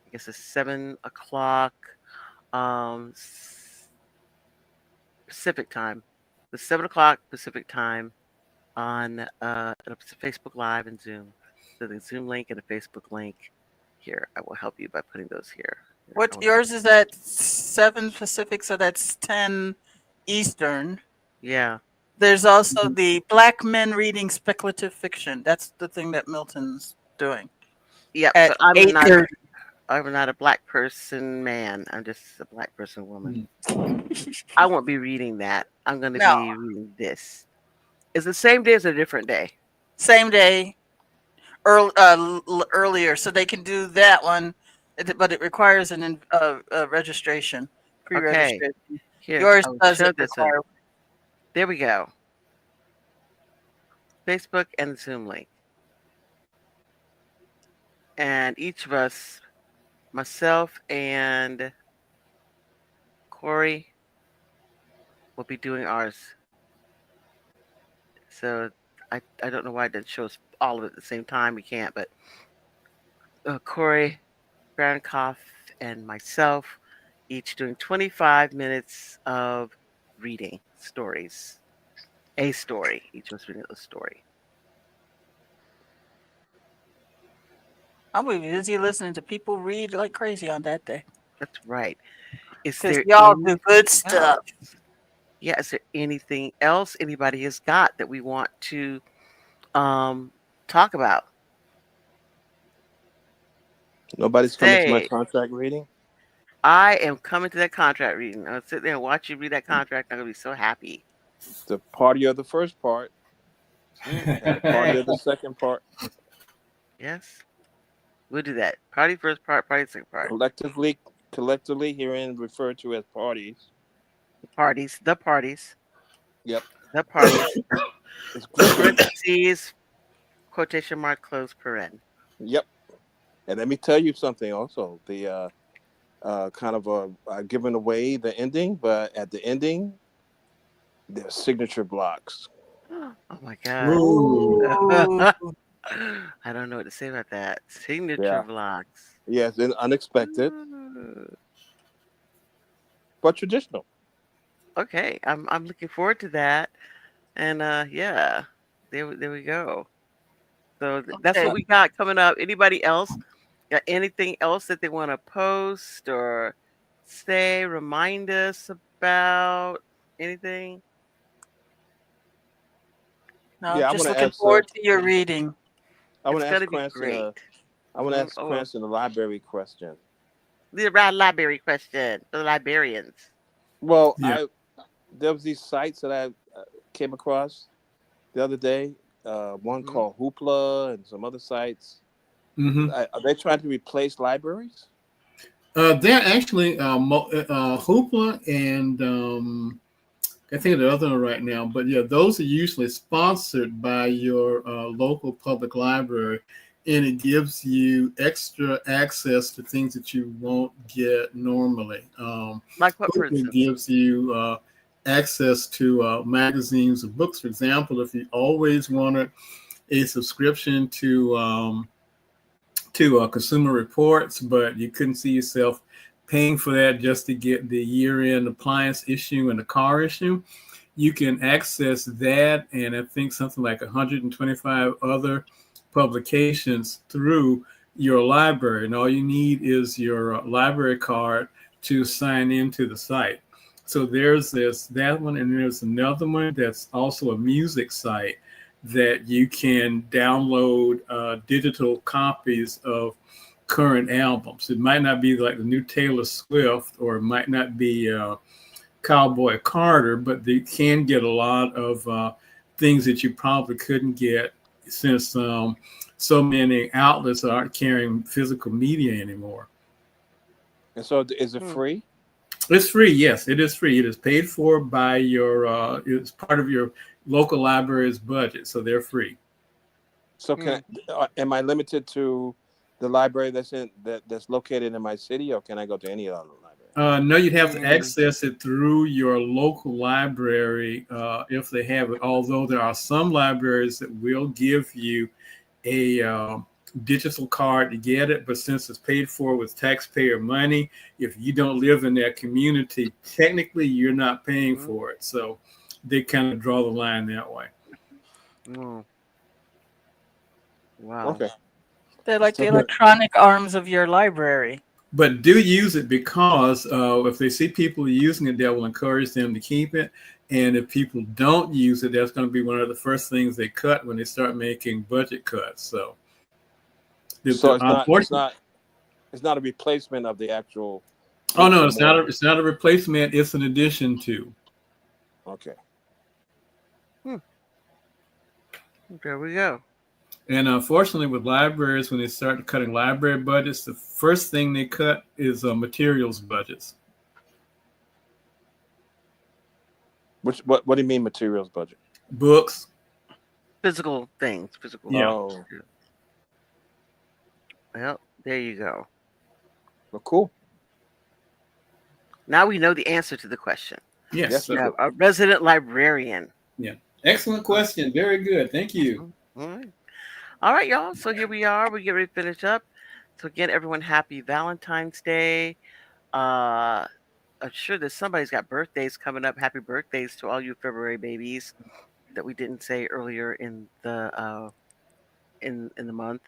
I guess it's 7 o'clock Pacific time. The 7 o'clock Pacific time on it's a Facebook Live and Zoom. So the Zoom link and the Facebook link here. I will help you by putting those here. What yours is at 7 Pacific, so that's 10 Eastern. Yeah. There's also Mhm. the Black Men Reading Speculative Fiction. That's the thing that Milton's doing Yep. at But I'm not. 8:30. I'm not a black person man. I'm just a black person woman. Mm. I won't be reading that. I'm going to No, be reading this. Is the same day as a different day? same day, earlier, so they can do that one, but it requires a registration, Okay. pre-registration. Here, Yours I will show doesn't this. require. There we go. Facebook and Zoom link. And each of us, myself and Corey, will be doing ours. So I don't know why it didn't show us all of it at the same time. We can't, but Corey Browncoff and myself each doing 25 minutes of reading stories. A story. Each of us reading a story. I'll be busy listening to people read like crazy on that day That's right. Is because there y'all do good anything stuff. else? Yeah, is there anything else anybody has got that we want to um talk about? Nobody's coming to my Say, contract reading. I am coming to that contract reading. I'll sit there and watch you read that contract. I'm gonna be so happy. The party of the first part and the party Okay. of the second part. Yes. We'll do that. Party first part, party second part. Collectively herein referred to as parties. Parties, the parties, Yep, the parties. it's grouping. Parentheses, quotation mark, close paren. Yep, and let me tell you something. Also, the kind of giving away the ending, but at the ending, there's signature blocks. Oh my God. Ooh. Ooh, I don't know what to say about that. Signature Yeah, blocks. yes, and unexpected, Ooh. but traditional. Okay, I'm looking forward to that. And yeah, there we go. So that's what okay. we got coming up. Anybody else got anything else that they want to post or say, remind us about anything? No, Yeah, just looking forward to your reading. I want It's to ask gonna be Cranston. great. I want to ask Oh, Cranston a library question. the library question for the librarians. Well, Yeah. I there was these sites that I came across the other day. One Hmm. called Hoopla and some other sites. Hmm. Are they trying to replace libraries? They're actually Hoopla and I think of the other one right now, but yeah, those are usually sponsored by your local public library, and it gives you extra access to things that you won't get normally. Like what, for Hoopla instance? gives you access to magazines or books. For example, if you always wanted a subscription to Consumer Reports, but you couldn't see yourself paying for that just to get the year-end appliance issue and the car issue, you can access that and I think something like 125 other publications through your library. And all you need is your library card to sign into the site. So there's that one, and there's another one that's also a music site that you can download digital copies of current albums. It might not be like the new Taylor Swift, or it might not be Cowboy Carter, but they can get a lot of things that you probably couldn't get since so many outlets aren't carrying physical media anymore. And so, is it Hmm. free? It's free. Yes, it is free. It is paid for by your. It's part of your local library's budget, so they're free. So, Hmm. am I limited to the library that's located in my city, or can I go to any other library? No, you'd have to Hmm. access it through your local library if they have it. Although there are some libraries that will give you a digital card to get it, but since it's paid for with taxpayer money, if you don't live in that community, technically you're not paying Hmm. for it. So they kind of draw the line that way. Oh, wow. Okay. They're like the So, electronic arms of your library. But do use it because if they see people using it, they will encourage them to keep it. And if people don't use it, that's going to be one of the first things they cut when they start making budget cuts. So, so it's not it's unfortunately, not it's not a replacement of the actual oh bricks no, and mortar. it's not a replacement. It's an addition to. Okay. Hmm. There we go. And unfortunately, with libraries, when they start cutting library budgets, the first thing they cut is materials budgets. What do you mean materials budget? Books. Physical things. Physical. Yeah. Oh, Yeah. Well, there you go. well, cool. Now we know the answer to the question. Yes. Yes, We we So, have do. a resident librarian. yeah. Excellent question. Very good. Thank you. Mhm. All right. All right, y'all. So here we are. We get ready to finish up. So again, everyone, happy Valentine's Day. Uh, I'm sure that somebody's got birthdays coming up. Happy birthdays to all you February babies that we didn't say earlier in the month.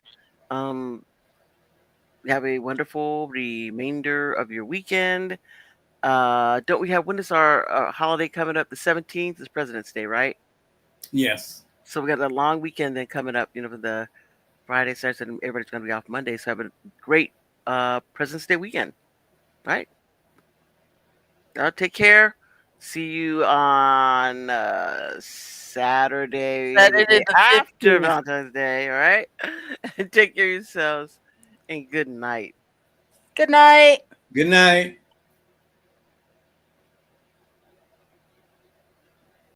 Um, have a wonderful remainder of your weekend. Don't we have when is our holiday coming up? The 17th is President's Day, right? Yes. So we got a long weekend then coming up. For the Friday, Saturday, and everybody's gonna be off Monday. So have a great President's Day weekend. All right. Take care. See you on Saturday, the Saturday day the after 15th. Valentine's Day. All right. And take care of yourselves. And good night. Good night. Good night.